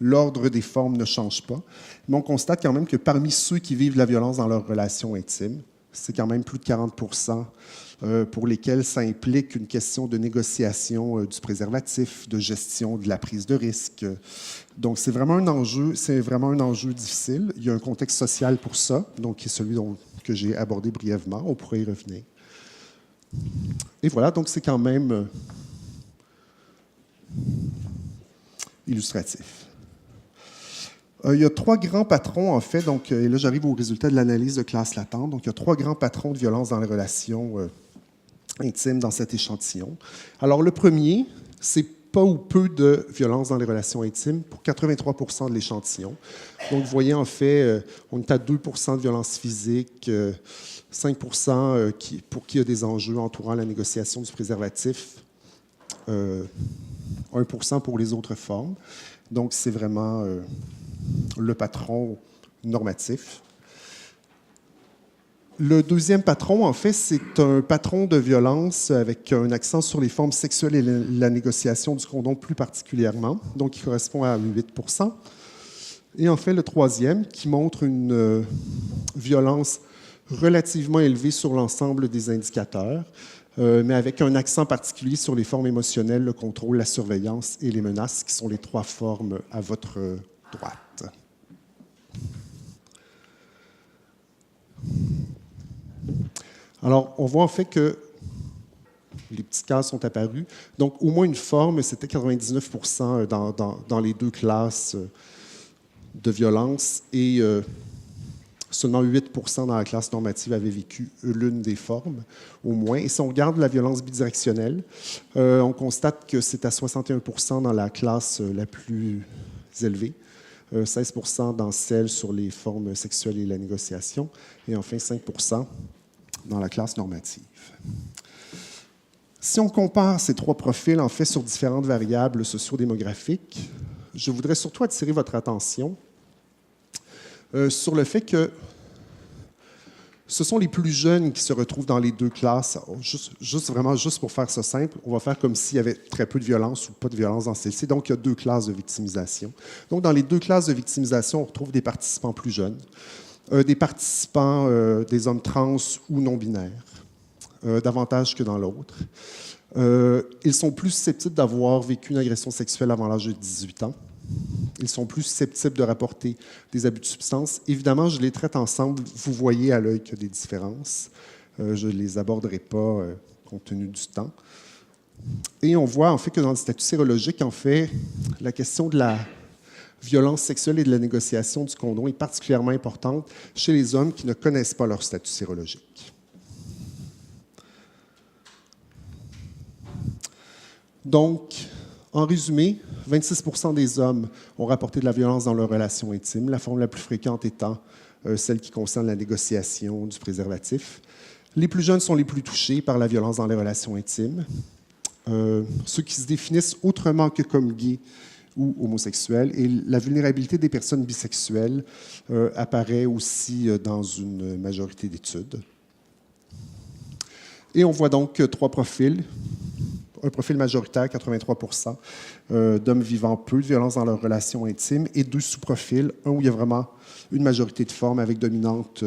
L'ordre des formes ne change pas. Mais on constate quand même que parmi ceux qui vivent la violence dans leurs relations intimes, c'est quand même plus de 40 % pour lesquels ça implique une question de négociation du préservatif, de gestion de la prise de risque. Donc, c'est vraiment un enjeu difficile. Il y a un contexte social pour ça, donc qui est celui que j'ai abordé brièvement. On pourrait y revenir. Et voilà, donc c'est quand même illustratif. Il y a 3 grands patrons, en fait. Donc, et là, j'arrive au résultat de l'analyse de classe latente. Donc, il y a 3 grands patrons de violence dans les relations intimes dans cet échantillon. Alors, le premier, c'est pas ou peu de violence dans les relations intimes pour 83 % de l'échantillon. Donc, vous voyez, en fait, on est à 2 % de violence physique, 5 % pour qui il y a des enjeux entourant la négociation du préservatif, 1 % pour les autres formes. Donc, c'est vraiment le patron normatif. Le deuxième patron, en fait, c'est un patron de violence avec un accent sur les formes sexuelles et la négociation du condom plus particulièrement, donc qui correspond à 8 %. Et en fait, le troisième, qui montre une violence relativement élevée sur l'ensemble des indicateurs, mais avec un accent particulier sur les formes émotionnelles, le contrôle, la surveillance et les menaces, qui sont les 3 formes à votre droite. Alors, on voit en fait que les petits cas sont apparus. Donc, au moins une forme, c'était 99 % dans les 2 classes de violence et seulement 8 % dans la classe normative avaient vécu l'une des formes, au moins. Et si on regarde la violence bidirectionnelle, on constate que c'est à 61 % dans la classe la plus élevée, 16 % dans celle sur les formes sexuelles et la négociation, et enfin 5 % dans la classe normative. Si on compare ces 3 profils, en fait, sur différentes variables sociodémographiques, je voudrais surtout attirer votre attention sur le fait que ce sont les plus jeunes qui se retrouvent dans les 2 classes. Juste pour faire ça simple, on va faire comme s'il y avait très peu de violence ou pas de violence dans celle-ci. Donc, il y a 2 classes de victimisation. Donc, dans les 2 classes de victimisation, on retrouve des participants plus jeunes, des participants, des hommes trans ou non-binaires, davantage que dans l'autre. Ils sont plus susceptibles d'avoir vécu une agression sexuelle avant l'âge de 18 ans. Ils sont plus susceptibles de rapporter des abus de substances. Évidemment, je les traite ensemble. Vous voyez à l'œil qu'il y a des différences. Je ne les aborderai pas compte tenu du temps. Et on voit en fait que dans le statut sérologique, en fait, la question de la violence sexuelle et de la négociation du condom est particulièrement importante chez les hommes qui ne connaissent pas leur statut sérologique. Donc, en résumé, 26 % des hommes ont rapporté de la violence dans leurs relations intimes, la forme la plus fréquente étant celle qui concerne la négociation du préservatif. Les plus jeunes sont les plus touchés par la violence dans les relations intimes. Ceux qui se définissent autrement que comme gays ou homosexuels. Et la vulnérabilité des personnes bisexuelles apparaît aussi dans une majorité d'études. Et on voit donc 3 profils. Un profil majoritaire, 83 % d'hommes vivant peu de violence dans leurs relations intimes, et 2 sous-profils, un où il y a vraiment une majorité de formes avec dominante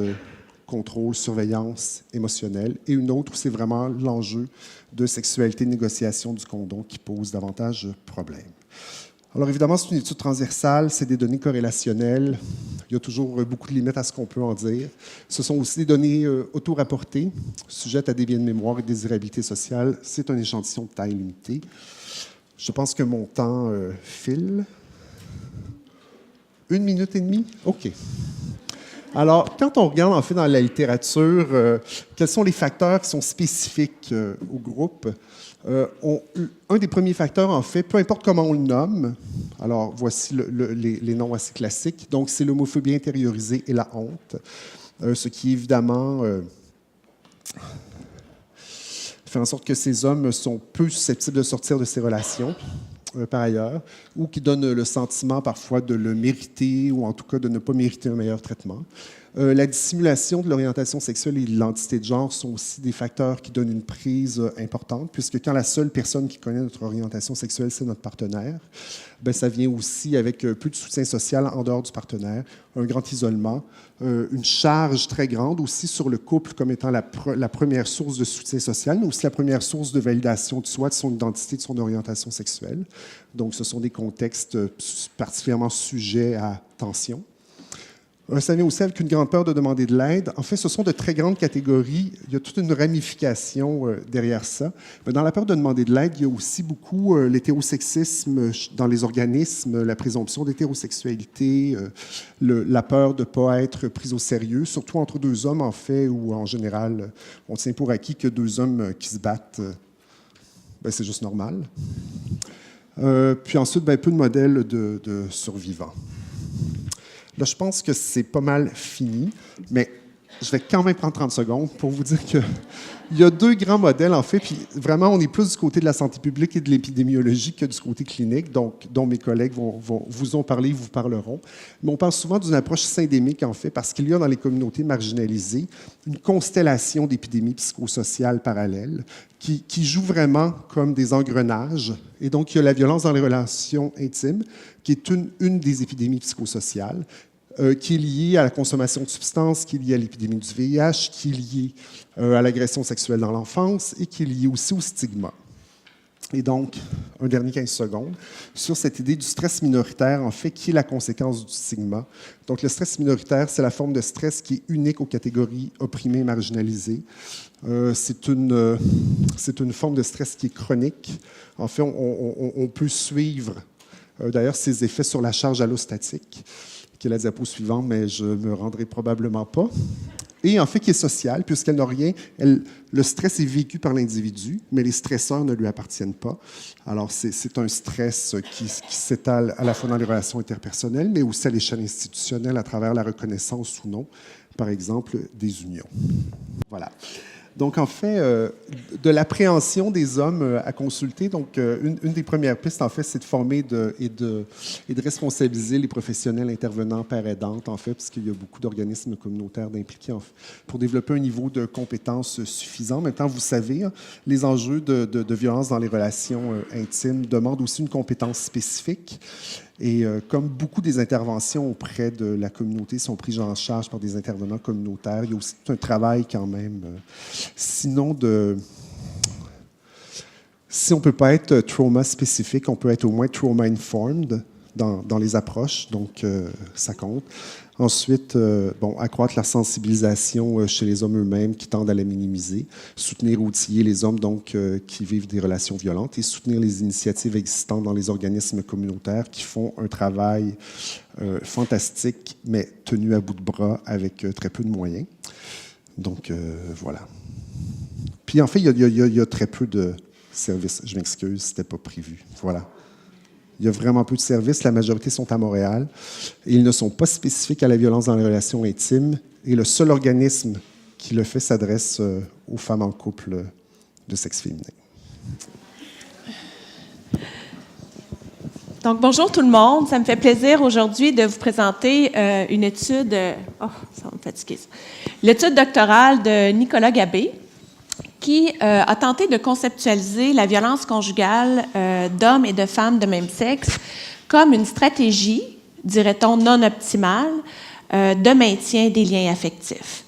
contrôle, surveillance émotionnelle, et une autre où c'est vraiment l'enjeu de sexualité, de négociation du condom qui pose davantage de problèmes. Alors évidemment, c'est une étude transversale, c'est des données corrélationnelles. Il y a toujours beaucoup de limites à ce qu'on peut en dire. Ce sont aussi des données auto-rapportées, sujettes à des biais de mémoire et des désirabilités sociales. C'est un échantillon de taille limitée. Je pense que mon temps file. 1 minute et demie? OK. Alors, quand on regarde en fait dans la littérature, quels sont les facteurs qui sont spécifiques au groupe? Un des premiers facteurs, en fait, peu importe comment on le nomme, alors voici les noms assez classiques, donc c'est l'homophobie intériorisée et la honte, ce qui évidemment fait en sorte que ces hommes sont peu susceptibles de sortir de ces relations, par ailleurs, ou qui donnent le sentiment parfois de le mériter ou en tout cas de ne pas mériter un meilleur traitement. La dissimulation de l'orientation sexuelle et de l'identité de genre sont aussi des facteurs qui donnent une prise importante, puisque quand la seule personne qui connaît notre orientation sexuelle, c'est notre partenaire, bien, ça vient aussi avec peu de soutien social en dehors du partenaire, un grand isolement, une charge très grande aussi sur le couple comme étant la première source de soutien social, mais aussi la première source de validation de soi, de son identité, de son orientation sexuelle. Donc, ce sont des contextes particulièrement sujets à tension. Ça vient aussi avec une grande peur de demander de l'aide. En fait, ce sont de très grandes catégories. Il y a toute une ramification derrière ça. Mais dans la peur de demander de l'aide, il y a aussi beaucoup l'hétérosexisme dans les organismes, la présomption d'hétérosexualité, la peur de ne pas être pris au sérieux, surtout entre 2 hommes, en fait, où en général, on tient pour acquis que 2 hommes qui se battent, ben, c'est juste normal. Puis ensuite, peu de modèles de survivants. Là, je pense que c'est pas mal fini, mais je vais quand même prendre 30 secondes pour vous dire qu'il y a 2 grands modèles, en fait, puis vraiment, on est plus du côté de la santé publique et de l'épidémiologie que du côté clinique, donc, dont mes collègues vous ont parlé, vous parleront. Mais on parle souvent d'une approche syndémique, en fait, parce qu'il y a dans les communautés marginalisées une constellation d'épidémies psychosociales parallèles qui jouent vraiment comme des engrenages. Et donc, il y a la violence dans les relations intimes, qui est une des épidémies psychosociales, qui est liée à la consommation de substances, qui est liée à l'épidémie du VIH, qui est liée à l'agression sexuelle dans l'enfance et qui est liée aussi au stigma. Et donc, un dernier 15 secondes, sur cette idée du stress minoritaire, en fait, qui est la conséquence du stigma. Donc, le stress minoritaire, c'est la forme de stress qui est unique aux catégories opprimées et marginalisées. C'est une forme de stress qui est chronique. En fait, on peut suivre, d'ailleurs, ses effets sur la charge allostatique, qui est la diapo suivante, mais je ne me rendrai probablement pas. Et en fait, qui est sociale, puisqu'elle n'a rien. Le stress est vécu par l'individu, mais les stresseurs ne lui appartiennent pas. Alors, c'est un stress qui s'étale à la fois dans les relations interpersonnelles, mais aussi à l'échelle institutionnelle à travers la reconnaissance ou non, par exemple, des unions. Voilà. Donc, en fait, de l'appréhension des hommes à consulter, donc, une des premières pistes, en fait, c'est de former et de responsabiliser les professionnels intervenants pères aidantes, en fait, parce qu'il y a beaucoup d'organismes communautaires d'impliquer pour développer un niveau de compétence suffisant. En même temps, vous savez, les enjeux de violence dans les relations intimes demandent aussi une compétence spécifique. Et comme beaucoup des interventions auprès de la communauté sont prises en charge par des intervenants communautaires, il y a aussi tout un travail quand même. Sinon, si on ne peut pas être trauma spécifique, on peut être au moins trauma informed dans les approches, donc ça compte. Ensuite, accroître la sensibilisation chez les hommes eux-mêmes qui tendent à la minimiser, soutenir ou outiller les hommes donc, qui vivent des relations violentes et soutenir les initiatives existantes dans les organismes communautaires qui font un travail fantastique, mais tenu à bout de bras avec très peu de moyens. Donc, voilà. Puis, en fait, il y a très peu de services. Je m'excuse, ce n'était pas prévu. Voilà. Il y a vraiment peu de services. La majorité sont à Montréal. Et ils ne sont pas spécifiques à la violence dans les relations intimes. Et le seul organisme qui le fait s'adresse aux femmes en couple de sexe féminin. Donc, bonjour tout le monde. Ça me fait plaisir aujourd'hui de vous présenter une étude... ça va me fatiguer, ça. L'étude doctorale de Nicolas Gabé, qui a tenté de conceptualiser la violence conjugale d'hommes et de femmes de même sexe comme une stratégie, dirait-on, non optimale de maintien des liens affectifs.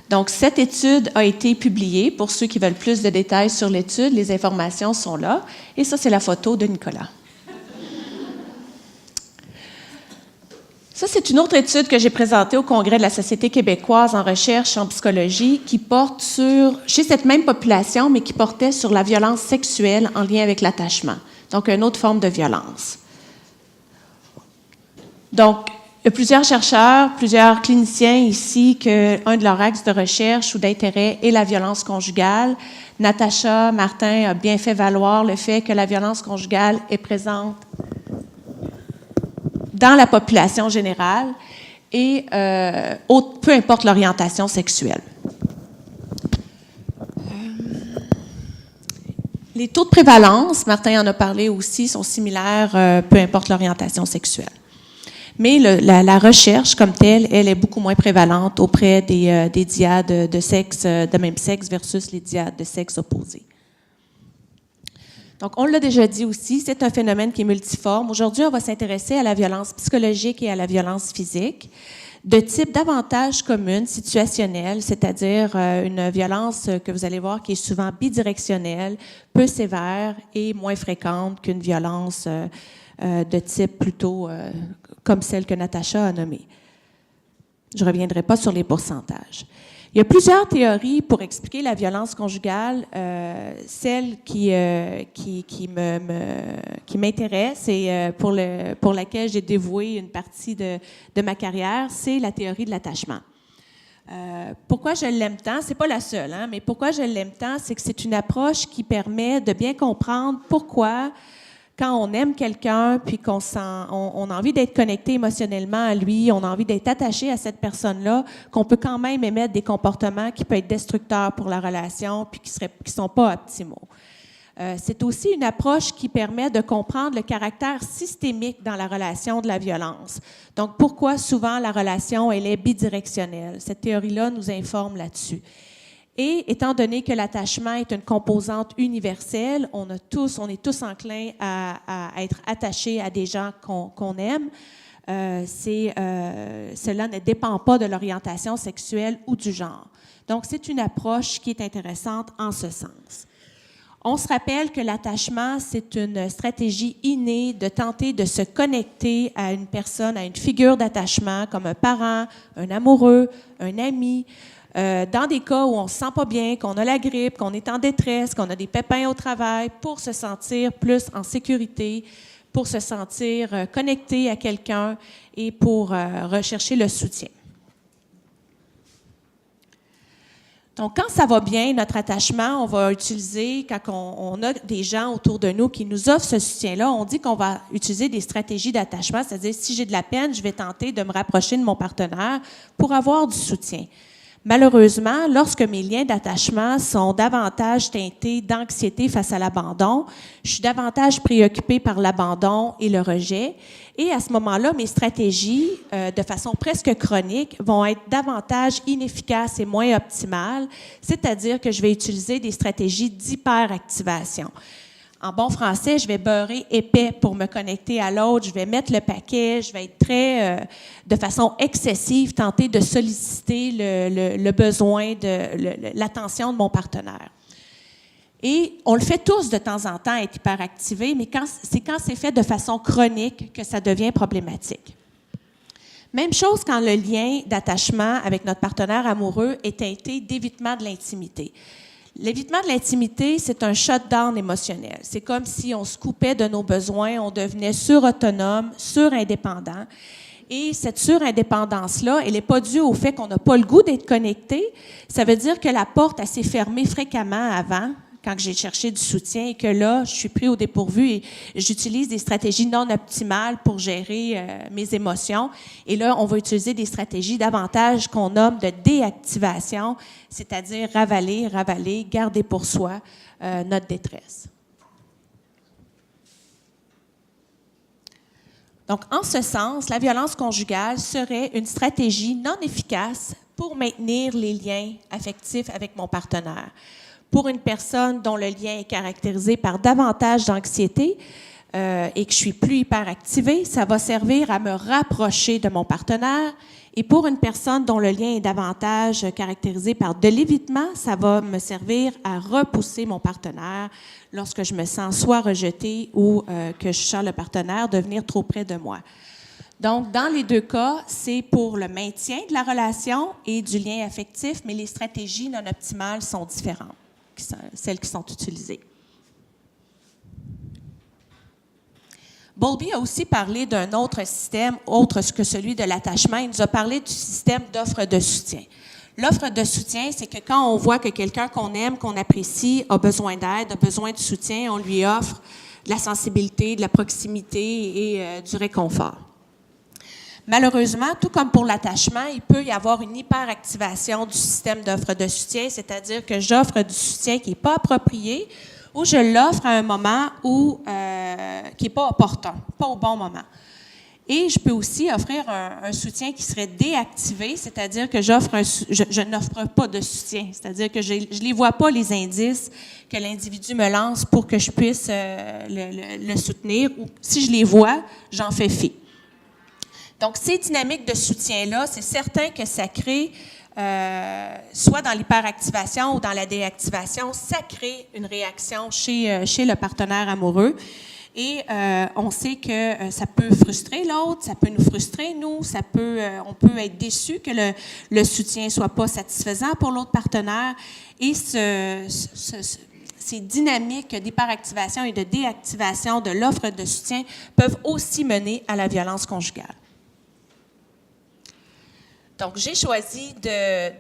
Donc, cette étude a été publiée. Pour ceux qui veulent plus de détails sur l'étude, les informations sont là. Et ça, c'est la photo de Nicolas. Ça, c'est une autre étude que j'ai présentée au Congrès de la Société québécoise en recherche en psychologie qui porte chez cette même population, mais qui portait sur la violence sexuelle en lien avec l'attachement. Donc, une autre forme de violence. Donc, il y a plusieurs chercheurs, plusieurs cliniciens ici qu'un de leurs axes de recherche ou d'intérêt est la violence conjugale. Natacha Martin a bien fait valoir le fait que la violence conjugale est présente dans la population générale et peu importe l'orientation sexuelle. Les taux de prévalence, Martin en a parlé aussi, sont similaires, peu importe l'orientation sexuelle. Mais la recherche comme telle, elle est beaucoup moins prévalente auprès des dyades de sexe, de même sexe versus les dyades de sexe opposés. Donc, on l'a déjà dit aussi, c'est un phénomène qui est multiforme. Aujourd'hui, on va s'intéresser à la violence psychologique et à la violence physique, de type davantage commune, situationnelle, c'est-à-dire une violence que vous allez voir qui est souvent bidirectionnelle, peu sévère et moins fréquente qu'une violence de type plutôt comme celle que Natacha a nommée. Je ne reviendrai pas sur les pourcentages. Il y a plusieurs théories pour expliquer la violence conjugale. Celle qui m'intéresse et pour laquelle j'ai dévoué une partie de ma carrière, c'est la théorie de l'attachement. Pourquoi je l'aime tant? C'est pas la seule, mais pourquoi je l'aime tant, c'est que c'est une approche qui permet de bien comprendre pourquoi Quand on aime quelqu'un, puis on a envie d'être connecté émotionnellement à lui, on a envie d'être attaché à cette personne-là, qu'on peut quand même émettre des comportements qui peuvent être destructeurs pour la relation, puis qui sont pas optimaux. C'est aussi une approche qui permet de comprendre le caractère systémique dans la relation de la violence. Donc, pourquoi souvent la relation, elle est bidirectionnelle? Cette théorie-là nous informe là-dessus. Et étant donné que l'attachement est une composante universelle, on est tous enclins à être attachés à des gens qu'on aime. Cela ne dépend pas de l'orientation sexuelle ou du genre. Donc, c'est une approche qui est intéressante en ce sens. On se rappelle que l'attachement, c'est une stratégie innée de tenter de se connecter à une personne, à une figure d'attachement, comme un parent, un amoureux, un ami. Dans des cas où on ne se sent pas bien, qu'on a la grippe, qu'on est en détresse, qu'on a des pépins au travail, pour se sentir plus en sécurité, pour se sentir connecté à quelqu'un et pour rechercher le soutien. Donc, quand ça va bien, notre attachement, on va utiliser, quand on a des gens autour de nous qui nous offrent ce soutien-là, on dit qu'on va utiliser des stratégies d'attachement, c'est-à-dire si j'ai de la peine, je vais tenter de me rapprocher de mon partenaire pour avoir du soutien. Malheureusement, lorsque mes liens d'attachement sont davantage teintés d'anxiété face à l'abandon, je suis davantage préoccupée par l'abandon et le rejet. Et à ce moment-là, mes stratégies, de façon presque chronique, vont être davantage inefficaces et moins optimales, c'est-à-dire que je vais utiliser des stratégies d'hyperactivation. En bon français, je vais beurrer épais pour me connecter à l'autre, je vais mettre le paquet, je vais être de façon excessive, tenter de solliciter le besoin, l'attention de mon partenaire. Et on le fait tous de temps en temps, être hyperactivé, mais quand c'est fait de façon chronique que ça devient problématique. Même chose quand le lien d'attachement avec notre partenaire amoureux est teinté d'évitement de l'intimité. L'évitement de l'intimité, c'est un shutdown émotionnel. C'est comme si on se coupait de nos besoins, on devenait surautonome, surindépendant. Et cette surindépendance-là, elle n'est pas due au fait qu'on n'a pas le goût d'être connecté. Ça veut dire que la porte, elle s'est fermée fréquemment avant, quand j'ai cherché du soutien, et que là, je suis pris au dépourvu et j'utilise des stratégies non optimales pour gérer mes émotions. Et là, on va utiliser des stratégies davantage qu'on nomme de déactivation, c'est-à-dire ravaler, garder pour soi notre détresse. Donc, en ce sens, la violence conjugale serait une stratégie non efficace pour maintenir les liens affectifs avec mon partenaire. Pour une personne dont le lien est caractérisé par davantage d'anxiété et que je suis plus hyperactivée, ça va servir à me rapprocher de mon partenaire. Et pour une personne dont le lien est davantage caractérisé par de l'évitement, ça va me servir à repousser mon partenaire lorsque je me sens soit rejetée ou que je sens le partenaire devenir trop près de moi. Donc, dans les deux cas, c'est pour le maintien de la relation et du lien affectif, mais les stratégies non optimales sont différentes, celles qui sont utilisées. Bowlby a aussi parlé d'un autre système, autre que celui de l'attachement. Il nous a parlé du système d'offre de soutien. L'offre de soutien, c'est que quand on voit que quelqu'un qu'on aime, qu'on apprécie, a besoin d'aide, a besoin de soutien, on lui offre de la sensibilité, de la proximité et du réconfort. Malheureusement, tout comme pour l'attachement, il peut y avoir une hyperactivation du système d'offre de soutien, c'est-à-dire que j'offre du soutien qui n'est pas approprié ou je l'offre à un moment qui n'est pas opportun, pas au bon moment. Et je peux aussi offrir un soutien qui serait déactivé, c'est-à-dire que je n'offre pas de soutien, c'est-à-dire que je ne les vois pas les indices que l'individu me lance pour que je puisse le soutenir, ou si je les vois, j'en fais fi. Donc, ces dynamiques de soutien-là, c'est certain que ça crée, soit dans l'hyperactivation ou dans la déactivation, ça crée une réaction chez le partenaire amoureux. Et on sait que ça peut frustrer l'autre, ça peut nous frustrer, nous, on peut être déçu que le soutien ne soit pas satisfaisant pour l'autre partenaire. Et ces dynamiques d'hyperactivation et de déactivation de l'offre de soutien peuvent aussi mener à la violence conjugale. Donc, j'ai choisi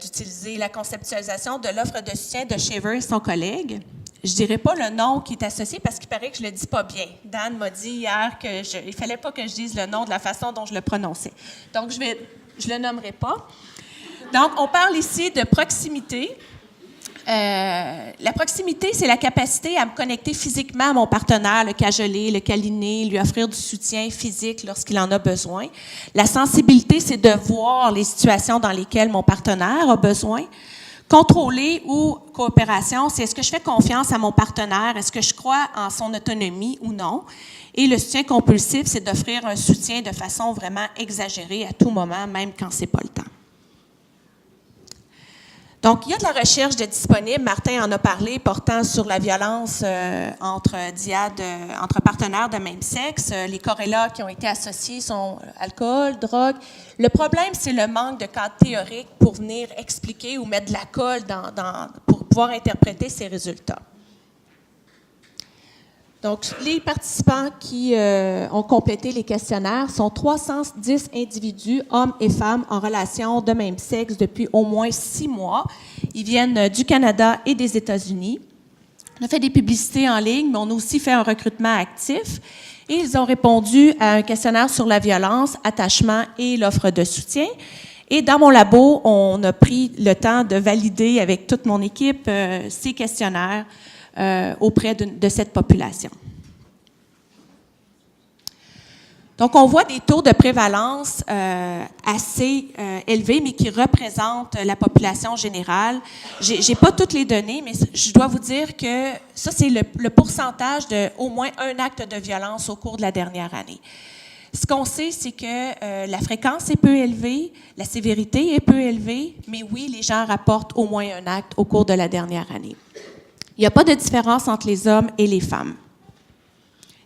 d'utiliser la conceptualisation de l'offre de soutien de Shaver et son collègue. je dirais pas le nom qui est associé parce qu'il paraît que je le dis pas bien. Dan m'a dit hier il fallait pas que je dise le nom de la façon dont je le prononçais. Donc, je le nommerai pas. Donc, on parle ici de proximité. La proximité, c'est la capacité à me connecter physiquement à mon partenaire, le cajoler, le câliner, lui offrir du soutien physique lorsqu'il en a besoin. La sensibilité, c'est de voir les situations dans lesquelles mon partenaire a besoin. Contrôler ou coopération, c'est est-ce que je fais confiance à mon partenaire, est-ce que je crois en son autonomie ou non. Et le soutien compulsif, c'est d'offrir un soutien de façon vraiment exagérée à tout moment, même quand c'est pas le temps. Donc, il y a de la recherche de disponible, Martin en a parlé, portant sur la violence entre partenaires de même sexe. Les corrélats qui ont été associés sont alcool, drogue. Le problème, c'est le manque de cadre théorique pour venir expliquer ou mettre de la colle pour pouvoir interpréter ces résultats. Donc, les participants qui ont complété les questionnaires sont 310 individus, hommes et femmes, en relation de même sexe depuis au moins 6 mois. Ils viennent du Canada et des États-Unis. On a fait des publicités en ligne, mais on a aussi fait un recrutement actif. Et ils ont répondu à un questionnaire sur la violence, attachement et l'offre de soutien. Et dans mon labo, on a pris le temps de valider avec toute mon équipe ces questionnaires auprès de cette population. Donc, on voit des taux de prévalence assez élevés, mais qui représentent la population générale. J'ai pas toutes les données, mais je dois vous dire que ça, c'est le pourcentage de au moins un acte de violence au cours de la dernière année. Ce qu'on sait, c'est que la fréquence est peu élevée, la sévérité est peu élevée, mais oui, les gens rapportent au moins un acte au cours de la dernière année. Il n'y a pas de différence entre les hommes et les femmes.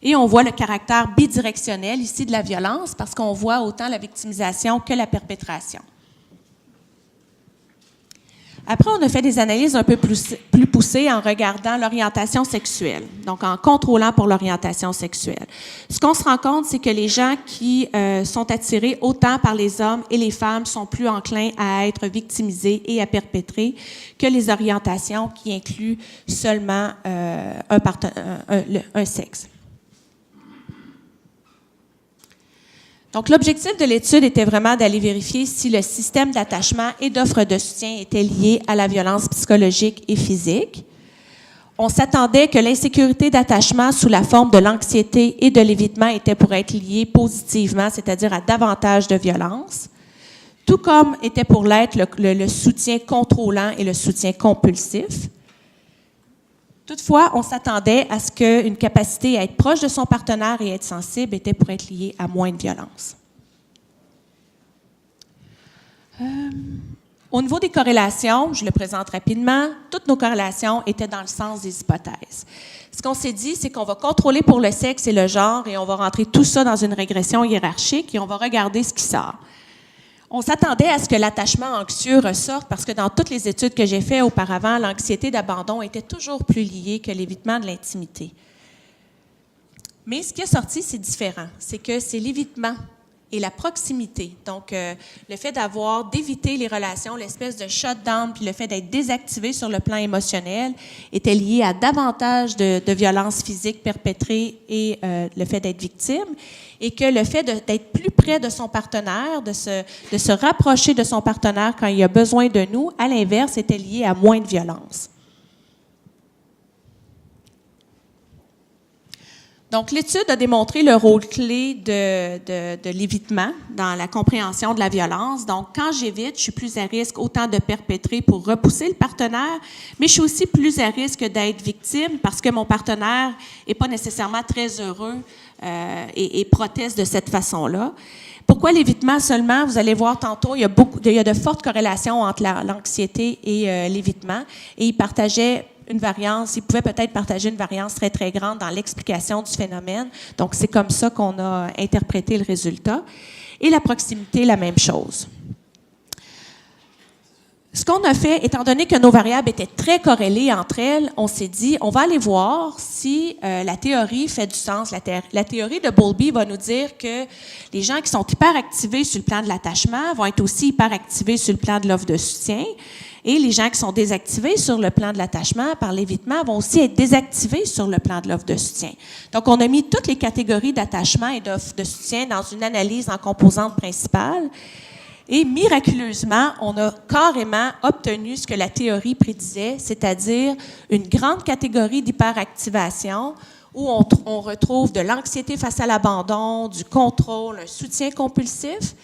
Et on voit le caractère bidirectionnel ici de la violence parce qu'on voit autant la victimisation que la perpétration. Après, on a fait des analyses un peu plus poussées en regardant l'orientation sexuelle, donc en contrôlant pour l'orientation sexuelle. Ce qu'on se rend compte, c'est que les gens qui sont attirés autant par les hommes et les femmes sont plus enclins à être victimisés et à perpétrer que les orientations qui incluent seulement un sexe. Donc, l'objectif de l'étude était vraiment d'aller vérifier si le système d'attachement et d'offre de soutien était lié à la violence psychologique et physique. On s'attendait que l'insécurité d'attachement sous la forme de l'anxiété et de l'évitement était pour être liée positivement, c'est-à-dire à davantage de violence, tout comme était pour l'être le soutien contrôlant et le soutien compulsif. Toutefois, on s'attendait à ce qu'une capacité à être proche de son partenaire et être sensible était pour être liée à moins de violence. Au niveau des corrélations, je le présente rapidement, toutes nos corrélations étaient dans le sens des hypothèses. Ce qu'on s'est dit, c'est qu'on va contrôler pour le sexe et le genre et on va rentrer tout ça dans une régression hiérarchique et on va regarder ce qui sort. On s'attendait à ce que l'attachement anxieux ressorte parce que dans toutes les études que j'ai faites auparavant, l'anxiété d'abandon était toujours plus liée que l'évitement de l'intimité. Mais ce qui est sorti, c'est différent. C'est que c'est l'évitement et la proximité. Donc, le fait d'éviter les relations, l'espèce de shutdown, puis le fait d'être désactivé sur le plan émotionnel était lié à davantage de violences physiques perpétrées et le fait d'être victime. Et que le fait d'être plus près de son partenaire, de se rapprocher de son partenaire quand il a besoin de nous, à l'inverse, était lié à moins de violence. Donc, l'étude a démontré le rôle clé de l'évitement dans la compréhension de la violence. Donc, quand j'évite, je suis plus à risque autant de perpétrer pour repousser le partenaire, mais je suis aussi plus à risque d'être victime parce que mon partenaire n'est pas nécessairement très heureux et proteste de cette façon-là. Pourquoi l'évitement seulement? Vous allez voir tantôt, il y a de fortes corrélations entre l'anxiété et l'évitement. Et ils pouvaient peut-être partager une variance très, très grande dans l'explication du phénomène. Donc, c'est comme ça qu'on a interprété le résultat. Et la proximité, la même chose. Ce qu'on a fait, étant donné que nos variables étaient très corrélées entre elles, on s'est dit, on va aller voir si la théorie fait du sens. La théorie de Bowlby va nous dire que les gens qui sont hyperactivés sur le plan de l'attachement vont être aussi hyperactivés sur le plan de l'offre de soutien. Et les gens qui sont désactivés sur le plan de l'attachement par l'évitement vont aussi être désactivés sur le plan de l'offre de soutien. Donc, on a mis toutes les catégories d'attachement et d'offre de soutien dans une analyse en composantes principales. Et miraculeusement, on a carrément obtenu ce que la théorie prédisait, c'est-à-dire une grande catégorie d'hyperactivation où on retrouve de l'anxiété face à l'abandon, du contrôle, un soutien compulsif,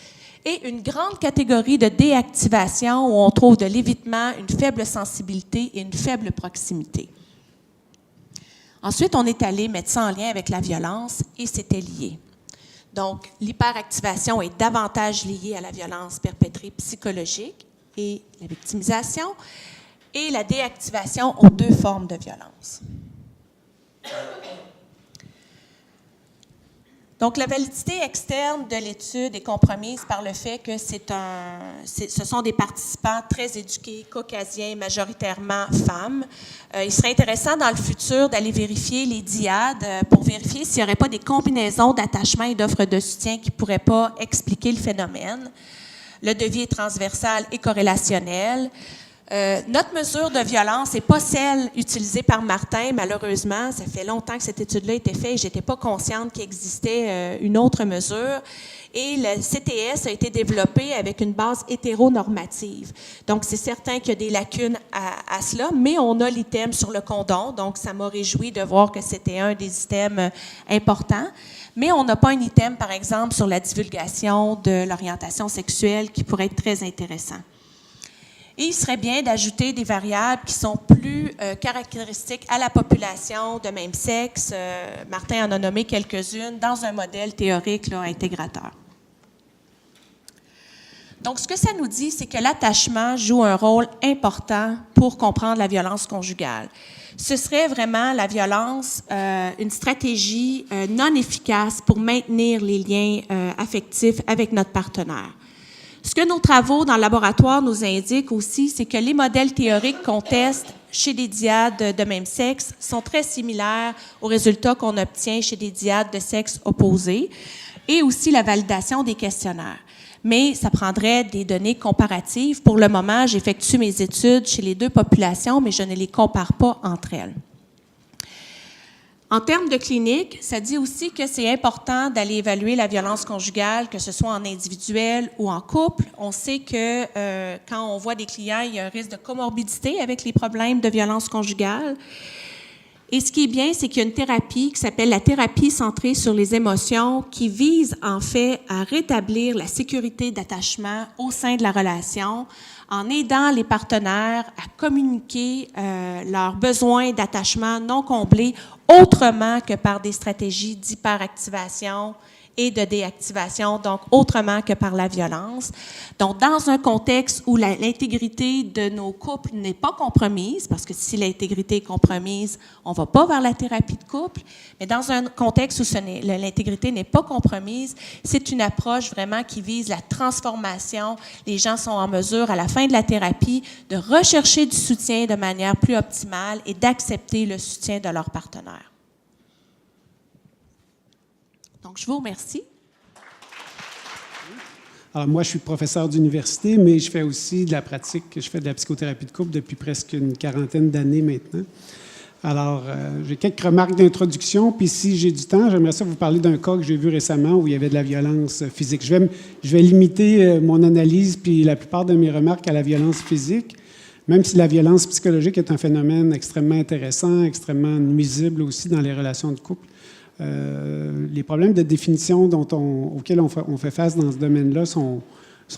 et une grande catégorie de déactivation où on trouve de l'évitement, une faible sensibilité et une faible proximité. Ensuite, on est allé mettre ça en lien avec la violence et c'était lié. Donc, l'hyperactivation est davantage liée à la violence perpétrée psychologique et la victimisation, et la déactivation aux deux formes de violence. Donc, la validité externe de l'étude est compromise par le fait que ce sont des participants très éduqués, caucasiens, majoritairement femmes. Il serait intéressant dans le futur d'aller vérifier les dyades pour vérifier s'il n'y aurait pas des combinaisons d'attachement et d'offres de soutien qui ne pourraient pas expliquer le phénomène. Le devis est transversal et corrélationnel. Notre mesure de violence n'est pas celle utilisée par Martin, malheureusement. Ça fait longtemps que cette étude-là a été faite et je n'étais pas consciente qu'il existait une autre mesure. Et le CTS a été développé avec une base hétéronormative. Donc, c'est certain qu'il y a des lacunes à cela, mais on a l'item sur le condom, donc ça m'a réjoui de voir que c'était un des items importants. Mais on n'a pas un item, par exemple, sur la divulgation de l'orientation sexuelle qui pourrait être très intéressant. Et il serait bien d'ajouter des variables qui sont plus caractéristiques à la population de même sexe. Martin en a nommé quelques-unes dans un modèle théorique là, intégrateur. Donc, ce que ça nous dit, c'est que l'attachement joue un rôle important pour comprendre la violence conjugale. Ce serait vraiment la violence, une stratégie non efficace pour maintenir les liens affectifs avec notre partenaire. Ce que nos travaux dans le laboratoire nous indiquent aussi, c'est que les modèles théoriques qu'on teste chez des dyades de même sexe sont très similaires aux résultats qu'on obtient chez des dyades de sexe opposé et aussi la validation des questionnaires. Mais ça prendrait des données comparatives. Pour le moment, j'effectue mes études chez les deux populations, mais je ne les compare pas entre elles. En termes de clinique, ça dit aussi que c'est important d'aller évaluer la violence conjugale, que ce soit en individuel ou en couple. On sait que quand on voit des clients, il y a un risque de comorbidité avec les problèmes de violence conjugale. Et ce qui est bien, c'est qu'il y a une thérapie qui s'appelle la thérapie centrée sur les émotions qui vise en fait à rétablir la sécurité d'attachement au sein de la relation en aidant les partenaires à communiquer leurs besoins d'attachement non comblés autrement que par des stratégies d'hyperactivation et de déactivation, donc autrement que par la violence. Donc, dans un contexte où l'intégrité de nos couples n'est pas compromise, parce que si l'intégrité est compromise, on ne va pas vers la thérapie de couple, mais dans un contexte où l'intégrité n'est pas compromise, c'est une approche vraiment qui vise la transformation. Les gens sont en mesure, à la fin de la thérapie, de rechercher du soutien de manière plus optimale et d'accepter le soutien de leur partenaire. Donc, je vous remercie. Alors, moi, je suis professeur d'université, mais je fais aussi de la pratique, je fais de la psychothérapie de couple depuis presque une quarantaine d'années maintenant. Alors, j'ai quelques remarques d'introduction, puis si j'ai du temps, j'aimerais ça vous parler d'un cas que j'ai vu récemment où il y avait de la violence physique. Je vais limiter mon analyse puis la plupart de mes remarques à la violence physique, même si la violence psychologique est un phénomène extrêmement intéressant, extrêmement nuisible aussi dans les relations de couple. Les problèmes de définition auxquels on fait face dans ce domaine-là sont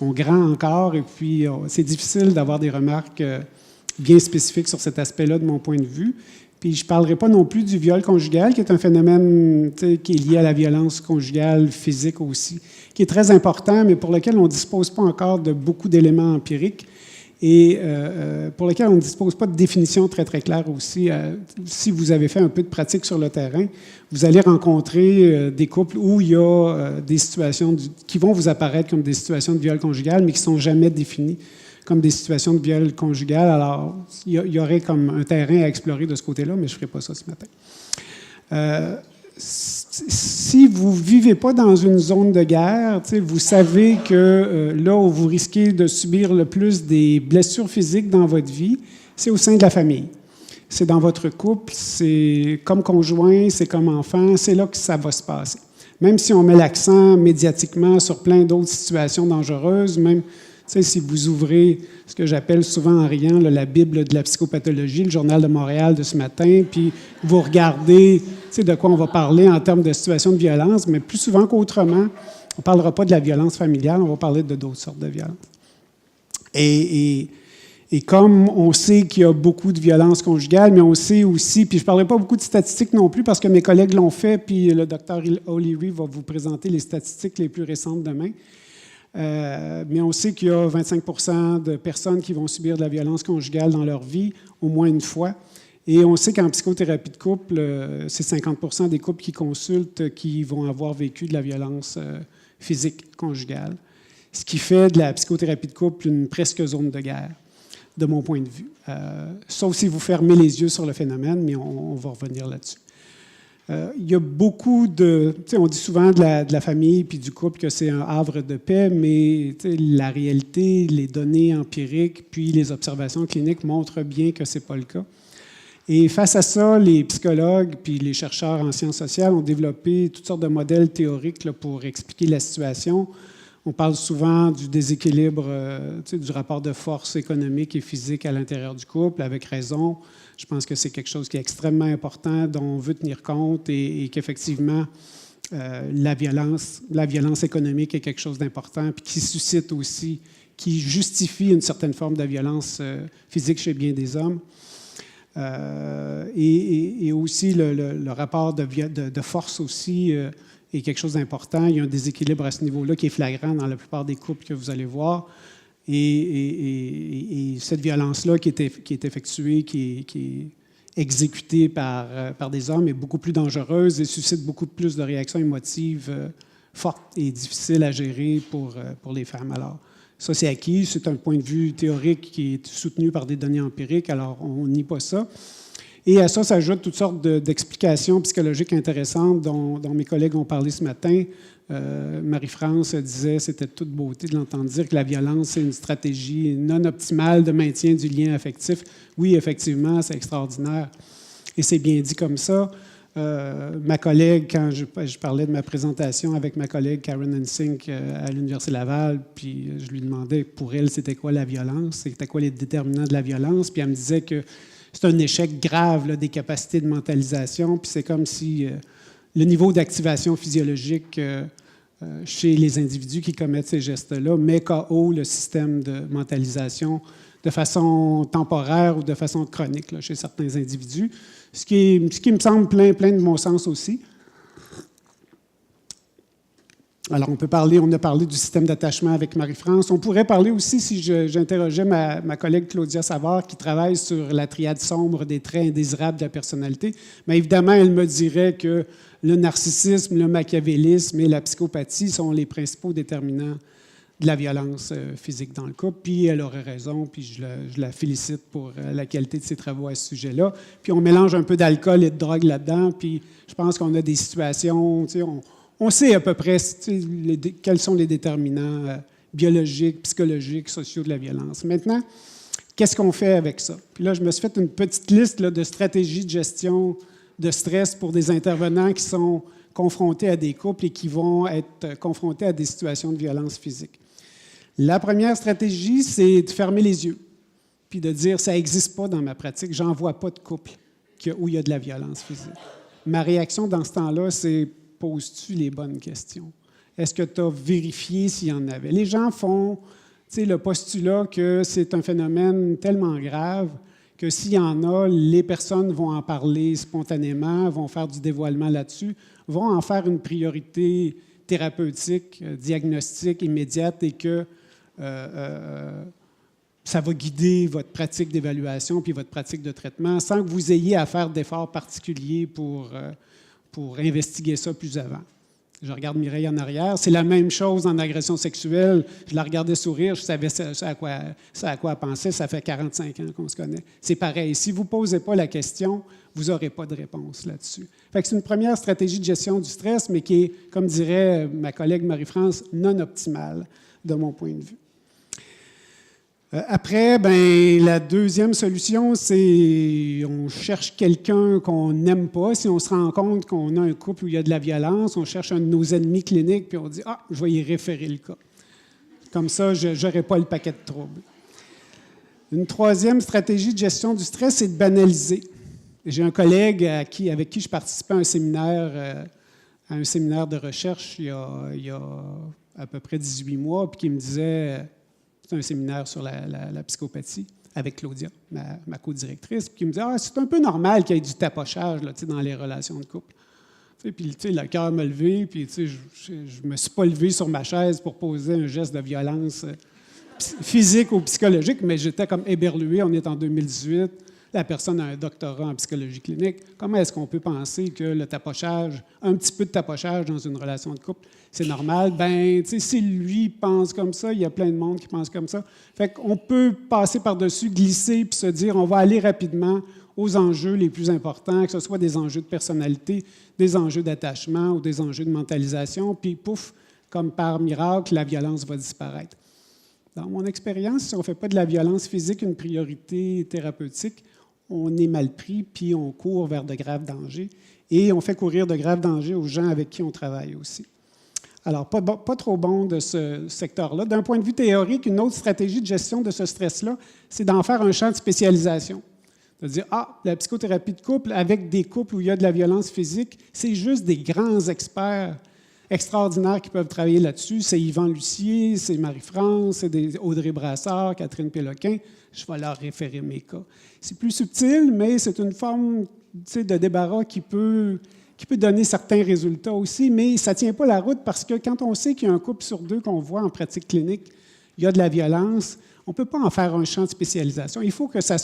grands encore, et puis c'est difficile d'avoir des remarques bien spécifiques sur cet aspect-là de mon point de vue. Puis je ne parlerai pas non plus du viol conjugal, qui est un phénomène qui est lié à la violence conjugale physique aussi, qui est très important, mais pour lequel on ne dispose pas encore de beaucoup d'éléments empiriques et pour lequel on ne dispose pas de définition très, très claire aussi. Si vous avez fait un peu de pratique sur le terrain, vous allez rencontrer des couples où il y a des situations qui vont vous apparaître comme des situations de viol conjugal, mais qui ne sont jamais définies comme des situations de viol conjugal. Alors, il y aurait comme un terrain à explorer de ce côté-là, mais je ne ferai pas ça ce matin. si vous ne vivez pas dans une zone de guerre, vous savez que là où vous risquez de subir le plus des blessures physiques dans votre vie, c'est au sein de la famille. C'est dans votre couple, c'est comme conjoint, c'est comme enfant, c'est là que ça va se passer. Même si on met l'accent médiatiquement sur plein d'autres situations dangereuses, même si vous ouvrez ce que j'appelle souvent en riant la Bible de la psychopathologie, le Journal de Montréal de ce matin, puis vous regardez de quoi on va parler en termes de situations de violence, mais plus souvent qu'autrement, on ne parlera pas de la violence familiale, on va parler de d'autres sortes de violences. Et comme on sait qu'il y a beaucoup de violences conjugales, mais on sait aussi, puis je ne parlerai pas beaucoup de statistiques non plus parce que mes collègues l'ont fait, puis le docteur O'Leary va vous présenter les statistiques les plus récentes demain. Mais on sait qu'il y a 25% de personnes qui vont subir de la violence conjugale dans leur vie, au moins une fois. Et on sait qu'en psychothérapie de couple, c'est 50% des couples qui consultent qui vont avoir vécu de la violence physique conjugale. Ce qui fait de la psychothérapie de couple une presque zone de guerre, de mon point de vue. Sauf si vous fermez les yeux sur le phénomène, mais on va revenir là-dessus. Il y a beaucoup de... On dit souvent de la famille puis du couple que c'est un havre de paix, mais la réalité, les données empiriques puis les observations cliniques montrent bien que ce n'est pas le cas. Et face à ça, les psychologues puis les chercheurs en sciences sociales ont développé toutes sortes de modèles théoriques là, pour expliquer la situation. On parle souvent du déséquilibre, du rapport de force économique et physique à l'intérieur du couple, avec raison. Je pense que c'est quelque chose qui est extrêmement important, dont on veut tenir compte et qu'effectivement, la violence économique est quelque chose d'important, puis qui suscite aussi, qui justifie une certaine forme de violence physique chez bien des hommes. Et aussi le rapport de force aussi est quelque chose d'important. Il y a un déséquilibre à ce niveau-là qui est flagrant dans la plupart des couples que vous allez voir. Et cette violence-là qui est effectuée, qui est exécutée par des hommes est beaucoup plus dangereuse et suscite beaucoup plus de réactions émotives fortes et difficiles à gérer pour les femmes. Alors, ça, c'est acquis. C'est un point de vue théorique qui est soutenu par des données empiriques, alors on nie pas ça. Et à ça s'ajoutent toutes sortes d'explications psychologiques intéressantes dont mes collègues ont parlé ce matin. Marie-France disait, c'était de toute beauté de l'entendre dire, que la violence, c'est une stratégie non optimale de maintien du lien affectif. Oui, effectivement, c'est extraordinaire. Et c'est bien dit comme ça. Ma collègue, quand je parlais de ma présentation avec ma collègue Karen Hensink à l'Université Laval, puis je lui demandais pour elle, c'était quoi la violence, c'était quoi les déterminants de la violence, puis elle me disait que c'est un échec grave là, des capacités de mentalisation, puis c'est comme si le niveau d'activation physiologique chez les individus qui commettent ces gestes-là met KO le système de mentalisation de façon temporaire ou de façon chronique là, chez certains individus, ce qui me semble plein de bon sens aussi. Alors, on a parlé du système d'attachement avec Marie-France. On pourrait parler aussi, si j'interrogeais ma collègue Claudia Savard, qui travaille sur la triade sombre des traits indésirables de la personnalité. Mais évidemment, elle me dirait que le narcissisme, le machiavélisme et la psychopathie sont les principaux déterminants de la violence physique dans le couple. Puis elle aurait raison, puis je la félicite pour la qualité de ses travaux à ce sujet-là. Puis on mélange un peu d'alcool et de drogue là-dedans, puis je pense qu'on a des situations, on sait à peu près quels sont les déterminants biologiques, psychologiques, sociaux de la violence. Maintenant, qu'est-ce qu'on fait avec ça? Puis là, je me suis fait une petite liste là, de stratégies de gestion de stress pour des intervenants qui sont confrontés à des couples et qui vont être confrontés à des situations de violence physique. La première stratégie, c'est de fermer les yeux, puis de dire « ça n'existe pas dans ma pratique, j'en vois pas de couple où il y a de la violence physique ». Ma réaction dans ce temps-là, c'est « poses-tu les bonnes questions? Est-ce que tu as vérifié s'il y en avait? » Les gens font le postulat que c'est un phénomène tellement grave que s'il y en a, les personnes vont en parler spontanément, vont faire du dévoilement là-dessus, vont en faire une priorité thérapeutique, diagnostique, immédiate et que ça va guider votre pratique d'évaluation puis votre pratique de traitement sans que vous ayez à faire d'efforts particuliers pour investiguer ça plus avant. Je regarde Mireille en arrière. C'est la même chose en agression sexuelle. Je la regardais sourire, je savais à quoi elle pensait. Ça fait 45 ans qu'on se connaît. C'est pareil. Si vous ne posez pas la question, vous n'aurez pas de réponse là-dessus. Fait que c'est une première stratégie de gestion du stress, mais qui est, comme dirait ma collègue Marie-France, non optimale, de mon point de vue. Après, la deuxième solution, c'est on cherche quelqu'un qu'on n'aime pas. Si on se rend compte qu'on a un couple où il y a de la violence, on cherche un de nos ennemis cliniques, puis on dit « Ah, je vais y référer le cas. » Comme ça, je n'aurai pas le paquet de troubles. Une troisième stratégie de gestion du stress, c'est de banaliser. J'ai un collègue avec qui je participais à un séminaire de recherche il y a à peu près 18 mois, puis qui me disait... C'est un séminaire sur la psychopathie avec Claudia, ma co-directrice, puis qui me dit « Ah, c'est un peu normal qu'il y ait du tapochage là, dans les relations de couple. » Puis le cœur m'a levé, puis je ne me suis pas levé sur ma chaise pour poser un geste de violence physique ou psychologique, mais j'étais comme éberlué. On est en 2018, la personne a un doctorat en psychologie clinique. Comment est-ce qu'on peut penser que le tapochage, un petit peu de tapochage dans une relation de couple, c'est normal? Si lui pense comme ça, il y a plein de monde qui pense comme ça. Fait qu'on peut passer par-dessus, glisser, puis se dire, on va aller rapidement aux enjeux les plus importants, que ce soit des enjeux de personnalité, des enjeux d'attachement ou des enjeux de mentalisation, puis pouf, comme par miracle, la violence va disparaître. Dans mon expérience, si on ne fait pas de la violence physique une priorité thérapeutique, on est mal pris, puis on court vers de graves dangers. Et on fait courir de graves dangers aux gens avec qui on travaille aussi. Alors, pas trop bon de ce secteur-là. D'un point de vue théorique, une autre stratégie de gestion de ce stress-là, c'est d'en faire un champ de spécialisation. De dire, la psychothérapie de couple avec des couples où il y a de la violence physique, c'est juste des grands experts extraordinaires qui peuvent travailler là-dessus. C'est Yvan Lucier, c'est Marie-France, c'est Audrey Brassard, Catherine Péloquin. Je vais leur référer mes cas. C'est plus subtil, mais c'est une forme de débarras qui peut donner certains résultats aussi, mais ça ne tient pas la route parce que quand on sait qu'il y a un couple sur deux qu'on voit en pratique clinique, il y a de la violence, on ne peut pas en faire un champ de spécialisation. Il faut que ça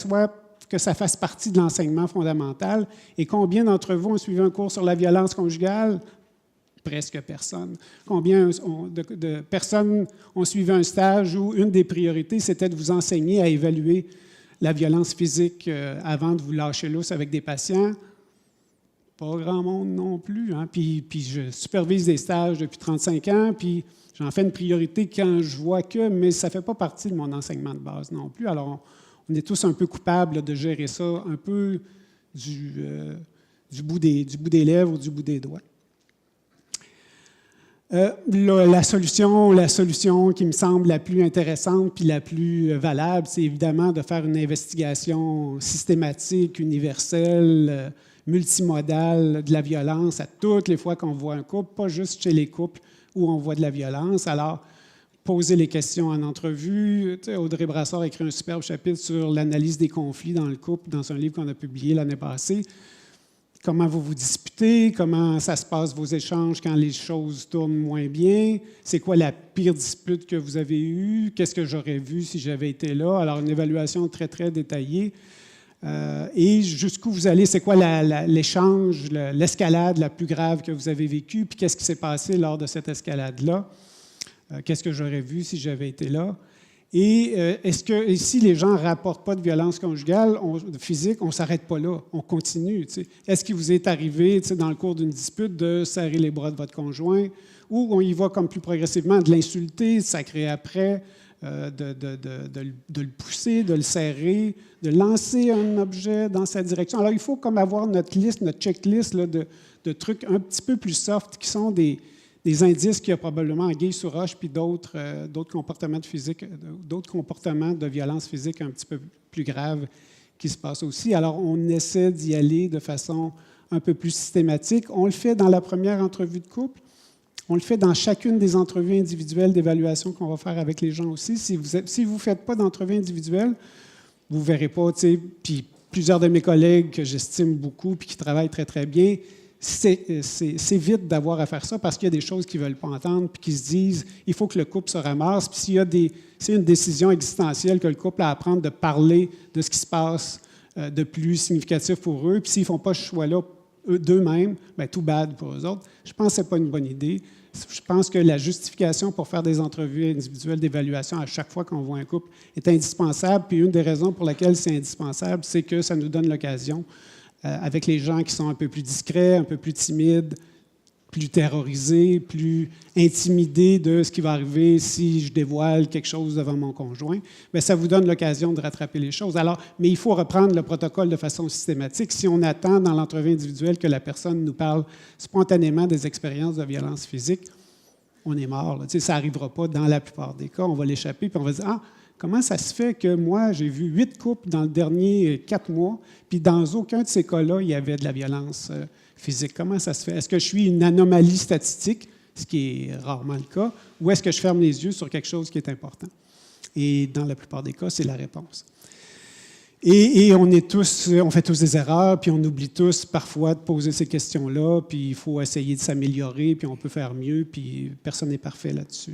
fasse partie de l'enseignement fondamental. Et combien d'entre vous ont suivi un cours sur la violence conjugale? Presque personne. Combien de personnes ont suivi un stage où une des priorités, c'était de vous enseigner à évaluer la violence physique avant de vous lâcher lousse avec des patients? Pas grand monde non plus. Hein? Puis je supervise des stages depuis 35 ans, puis j'en fais une priorité quand je vois que, mais ça ne fait pas partie de mon enseignement de base non plus. Alors, on est tous un peu coupables de gérer ça un peu du bout des lèvres ou du bout des doigts. La solution qui me semble la plus intéressante puis la plus valable, c'est évidemment de faire une investigation systématique, universelle, multimodale de la violence à toutes les fois qu'on voit un couple, pas juste chez les couples où on voit de la violence. Alors, poser les questions en entrevue. Audrey Brassard a écrit un superbe chapitre sur l'analyse des conflits dans le couple dans un livre qu'on a publié l'année passée. Comment vous vous disputez, comment ça se passe vos échanges quand les choses tournent moins bien, c'est quoi la pire dispute que vous avez eue, qu'est-ce que j'aurais vu si j'avais été là. Alors, une évaluation très, très détaillée. Et jusqu'où vous allez, c'est quoi l'échange, l'escalade la plus grave que vous avez vécue, puis qu'est-ce qui s'est passé lors de cette escalade-là, qu'est-ce que j'aurais vu si j'avais été là. Et si les gens ne rapportent pas de violence conjugale physique, on ne s'arrête pas là, on continue. Est-ce qu'il vous est arrivé, dans le cours d'une dispute, de serrer les bras de votre conjoint, ou on y va comme plus progressivement, de l'insulter, de sacrer après, de le pousser, de le serrer, de lancer un objet dans sa direction. Alors, il faut comme avoir notre liste, notre checklist là, de trucs un petit peu plus soft qui sont des indices qu'il y a probablement anguille sous roche, puis d'autres comportements d'autres comportements de violence physique un petit peu plus graves qui se passent aussi. Alors, on essaie d'y aller de façon un peu plus systématique. On le fait dans la première entrevue de couple. On le fait dans chacune des entrevues individuelles d'évaluation qu'on va faire avec les gens aussi. Si vous ne faites pas d'entrevue individuelle, vous ne verrez pas, puis plusieurs de mes collègues que j'estime beaucoup puis qui travaillent très, très bien, c'est vite d'avoir à faire ça parce qu'il y a des choses qu'ils ne veulent pas entendre puis qu'ils se disent il faut que le couple se ramasse. Puis s'il y a une décision existentielle que le couple a à prendre de parler de ce qui se passe de plus significatif pour eux, puis s'ils ne font pas ce choix-là d'eux-mêmes, bien, tout bad pour eux autres. Je pense que ce n'est pas une bonne idée. Je pense que la justification pour faire des entrevues individuelles d'évaluation à chaque fois qu'on voit un couple est indispensable. Puis une des raisons pour lesquelles c'est indispensable, c'est que ça nous donne l'occasion avec les gens qui sont un peu plus discrets, un peu plus timides, plus terrorisés, plus intimidés de ce qui va arriver si je dévoile quelque chose devant mon conjoint, bien, ça vous donne l'occasion de rattraper les choses. Alors, mais il faut reprendre le protocole de façon systématique. Si on attend dans l'entrevue individuelle que la personne nous parle spontanément des expériences de violence physique, on est mort. Là. Tu sais, ça n'arrivera pas dans la plupart des cas. On va l'échapper, puis on va dire « Ah, comment ça se fait que moi, j'ai vu 8 couples dans le dernier 4 mois, puis dans aucun de ces cas-là, il y avait de la violence physique. Comment ça se fait? Est-ce que je suis une anomalie statistique, ce qui est rarement le cas, ou est-ce que je ferme les yeux sur quelque chose qui est important? » Et dans la plupart des cas, c'est la réponse. Et on fait tous des erreurs, puis on oublie tous parfois de poser ces questions-là, puis il faut essayer de s'améliorer, puis on peut faire mieux, puis personne n'est parfait là-dessus.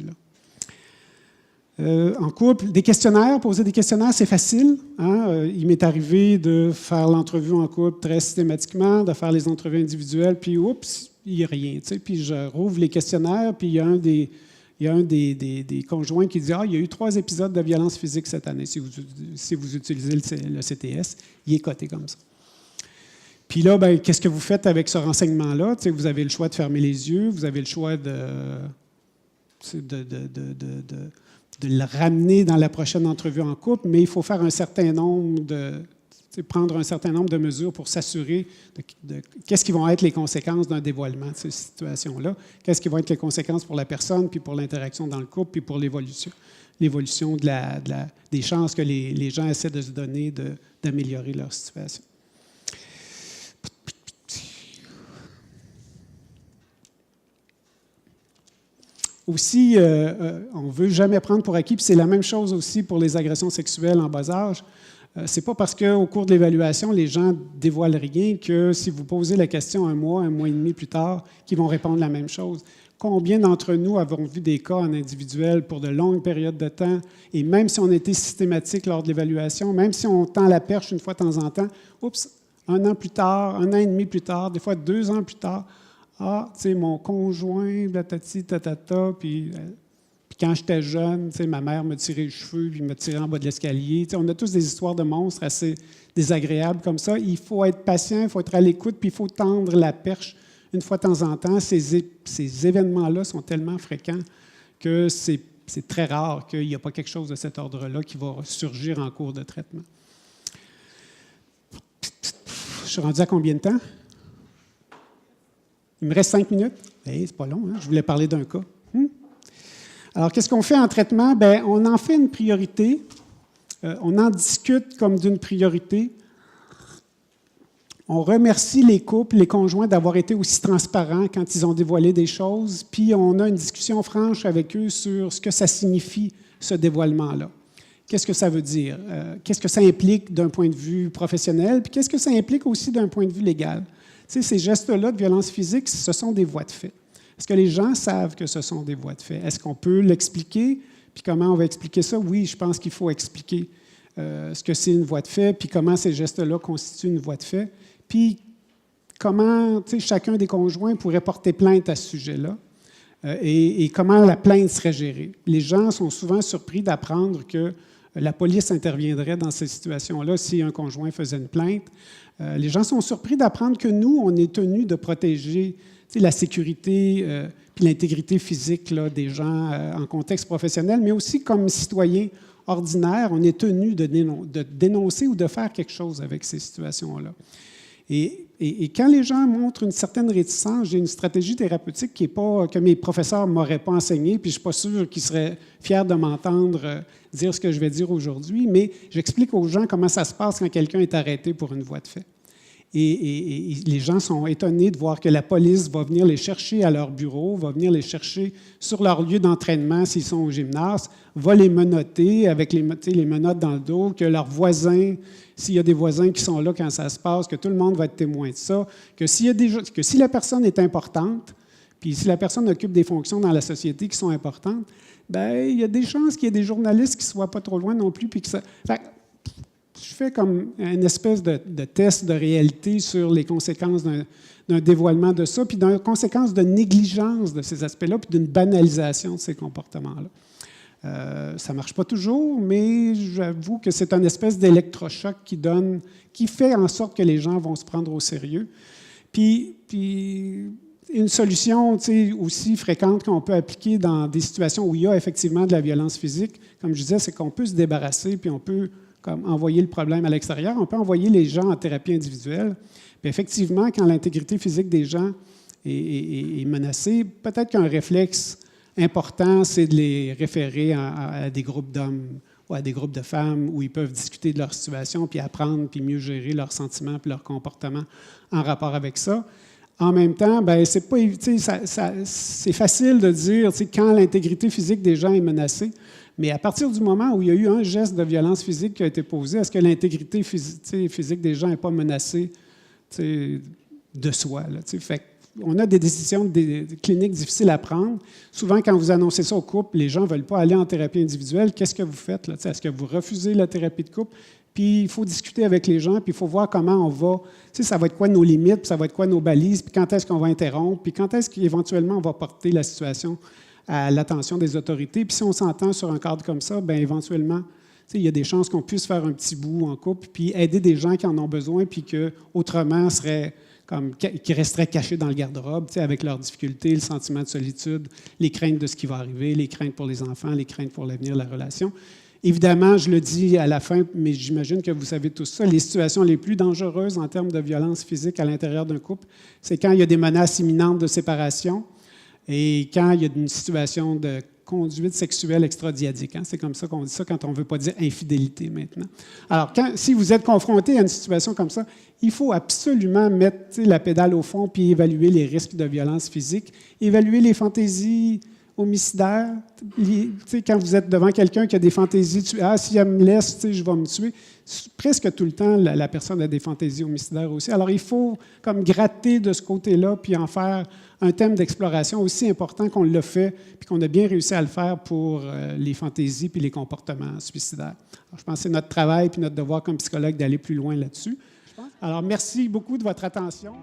En couple, poser des questionnaires, c'est facile. Hein? Il m'est arrivé de faire l'entrevue en couple très systématiquement, de faire les entrevues individuelles, puis oups, il n'y a rien. Tu sais, puis je rouvre les questionnaires, puis il y a un des conjoints qui dit « Ah, il y a eu 3 épisodes de violence physique cette année, si vous utilisez le CTS. » Il est coté comme ça. Puis là, ben, qu'est-ce que vous faites avec ce renseignement-là? Tu sais, vous avez le choix de fermer les yeux, vous avez le choix de le ramener dans la prochaine entrevue en couple, mais il faut faire prendre un certain nombre de mesures pour s'assurer de qu'est-ce qui vont être les conséquences d'un dévoilement de ces situations-là, qu'est-ce qui vont être les conséquences pour la personne, puis pour l'interaction dans le couple, puis pour l'évolution des chances que les gens essaient de se donner d'améliorer leur situation. Aussi, on ne veut jamais prendre pour acquis, puis c'est la même chose aussi pour les agressions sexuelles en bas âge. Ce n'est pas parce qu'au cours de l'évaluation, les gens ne dévoilent rien que si vous posez la question un mois et demi plus tard, qu'ils vont répondre la même chose. Combien d'entre nous avons vu des cas en individuel pour de longues périodes de temps, et même si on était systématique lors de l'évaluation, même si on tend la perche une fois de temps en temps, oups, 1 an plus tard, 1 an et demi plus tard, des fois 2 ans plus tard, ah, tu sais, mon conjoint, blatati, tatata, puis quand j'étais jeune, tu sais, ma mère me tirait les cheveux, puis me tirait en bas de l'escalier. Tu sais, on a tous des histoires de monstres assez désagréables comme ça. Il faut être patient, il faut être à l'écoute, puis il faut tendre la perche une fois de temps en temps. Ces événements-là sont tellement fréquents que c'est très rare qu'il n'y a pas quelque chose de cet ordre-là qui va surgir en cours de traitement. Je suis rendu à combien de temps? Il me reste 5 minutes. Hey, c'est pas long, hein? Je voulais parler d'un cas. Alors, qu'est-ce qu'on fait en traitement? Bien, on en fait une priorité. On en discute comme d'une priorité. On remercie les couples, les conjoints d'avoir été aussi transparents quand ils ont dévoilé des choses. Puis, on a une discussion franche avec eux sur ce que ça signifie, ce dévoilement-là. Qu'est-ce que ça veut dire? Qu'est-ce que ça implique d'un point de vue professionnel? Puis, qu'est-ce que ça implique aussi d'un point de vue légal? Tu sais, ces gestes-là de violence physique, ce sont des voies de fait. Est-ce que les gens savent que ce sont des voies de fait? Est-ce qu'on peut l'expliquer? Puis comment on va expliquer ça? Oui, je pense qu'il faut expliquer ce que c'est une voie de fait, puis comment ces gestes-là constituent une voie de fait. Puis comment, tu sais, chacun des conjoints pourrait porter plainte à ce sujet-là et comment la plainte serait gérée. Les gens sont souvent surpris d'apprendre que la police interviendrait dans ces situations-là si un conjoint faisait une plainte. Les gens sont surpris d'apprendre que nous, on est tenus de protéger la sécurité puis l'intégrité physique là, des gens en contexte professionnel, mais aussi comme citoyens ordinaires, on est tenus de dénoncer ou de faire quelque chose avec ces situations-là. Et quand les gens montrent une certaine réticence, j'ai une stratégie thérapeutique qui est pas, que mes professeurs ne m'auraient pas enseignée, puis je ne suis pas sûr qu'ils seraient fiers de m'entendre dire ce que je vais dire aujourd'hui, mais j'explique aux gens comment ça se passe quand quelqu'un est arrêté pour une voie de fait. Et les gens sont étonnés de voir que la police va venir les chercher à leur bureau, va venir les chercher sur leur lieu d'entraînement s'ils sont au gymnase, va les menotter avec les menottes dans le dos, que leurs voisins, s'il y a des voisins qui sont là quand ça se passe, que tout le monde va être témoin de ça, que si la personne est importante, puis si la personne occupe des fonctions dans la société qui sont importantes, bien, il y a des chances qu'il y ait des journalistes qui ne soient pas trop loin non plus, puis que ça... Je fais comme une espèce de test de réalité sur les conséquences d'un dévoilement de ça, puis d'une conséquence de négligence de ces aspects-là, puis d'une banalisation de ces comportements-là. Ça ne marche pas toujours, mais j'avoue que c'est un espèce d'électrochoc qui fait en sorte que les gens vont se prendre au sérieux. Puis une solution aussi fréquente qu'on peut appliquer dans des situations où il y a effectivement de la violence physique, comme je disais, c'est qu'on peut se débarrasser, puis on peut envoyer le problème à l'extérieur. On peut envoyer les gens en thérapie individuelle. Puis effectivement, quand l'intégrité physique des gens est menacée, peut-être qu'un réflexe important, c'est de les référer à des groupes d'hommes ou à des groupes de femmes où ils peuvent discuter de leur situation, puis apprendre, puis mieux gérer leurs sentiments puis leur comportement en rapport avec ça. En même temps, c'est pas, c'est facile de dire quand l'intégrité physique des gens est menacée, mais à partir du moment où il y a eu un geste de violence physique qui a été posé, est-ce que l'intégrité physique des gens n'est pas menacée de soi? Là, fait on a des décisions cliniques difficiles à prendre. Souvent, quand vous annoncez ça au couple, les gens ne veulent pas aller en thérapie individuelle. Qu'est-ce que vous faites? Là? Est-ce que vous refusez la thérapie de couple? Puis il faut discuter avec les gens, puis il faut voir comment on va, ça va être quoi nos limites, puis ça va être quoi nos balises, puis quand est-ce qu'on va interrompre, puis quand est-ce qu'éventuellement on va porter la situation à l'attention des autorités. Puis si on s'entend sur un cadre comme ça, bien éventuellement, il y a des chances qu'on puisse faire un petit bout en couple, puis aider des gens qui en ont besoin, puis qu'autrement seraient qui resteraient cachés dans le garde-robe, avec leurs difficultés, le sentiment de solitude, les craintes de ce qui va arriver, les craintes pour les enfants, les craintes pour l'avenir de la relation. Évidemment, je le dis à la fin, mais j'imagine que vous savez tout ça, les situations les plus dangereuses en termes de violence physique à l'intérieur d'un couple, c'est quand il y a des menaces imminentes de séparation et quand il y a une situation de conduite sexuelle extradiadique. C'est comme ça qu'on dit ça quand on ne veut pas dire infidélité maintenant. Alors, si vous êtes confronté à une situation comme ça, il faut absolument mettre la pédale au fond puis évaluer les risques de violence physique, évaluer les fantaisies homicidaires. Quand vous êtes devant quelqu'un qui a des fantaisies, si elle me laisse, je vais me tuer. Presque tout le temps, la personne a des fantaisies homicidaires aussi. Alors, il faut comme gratter de ce côté-là puis en faire un thème d'exploration aussi important qu'on l'a fait puis qu'on a bien réussi à le faire pour les fantaisies puis les comportements suicidaires. Alors, je pense que c'est notre travail puis notre devoir comme psychologue d'aller plus loin là-dessus. Alors, merci beaucoup de votre attention.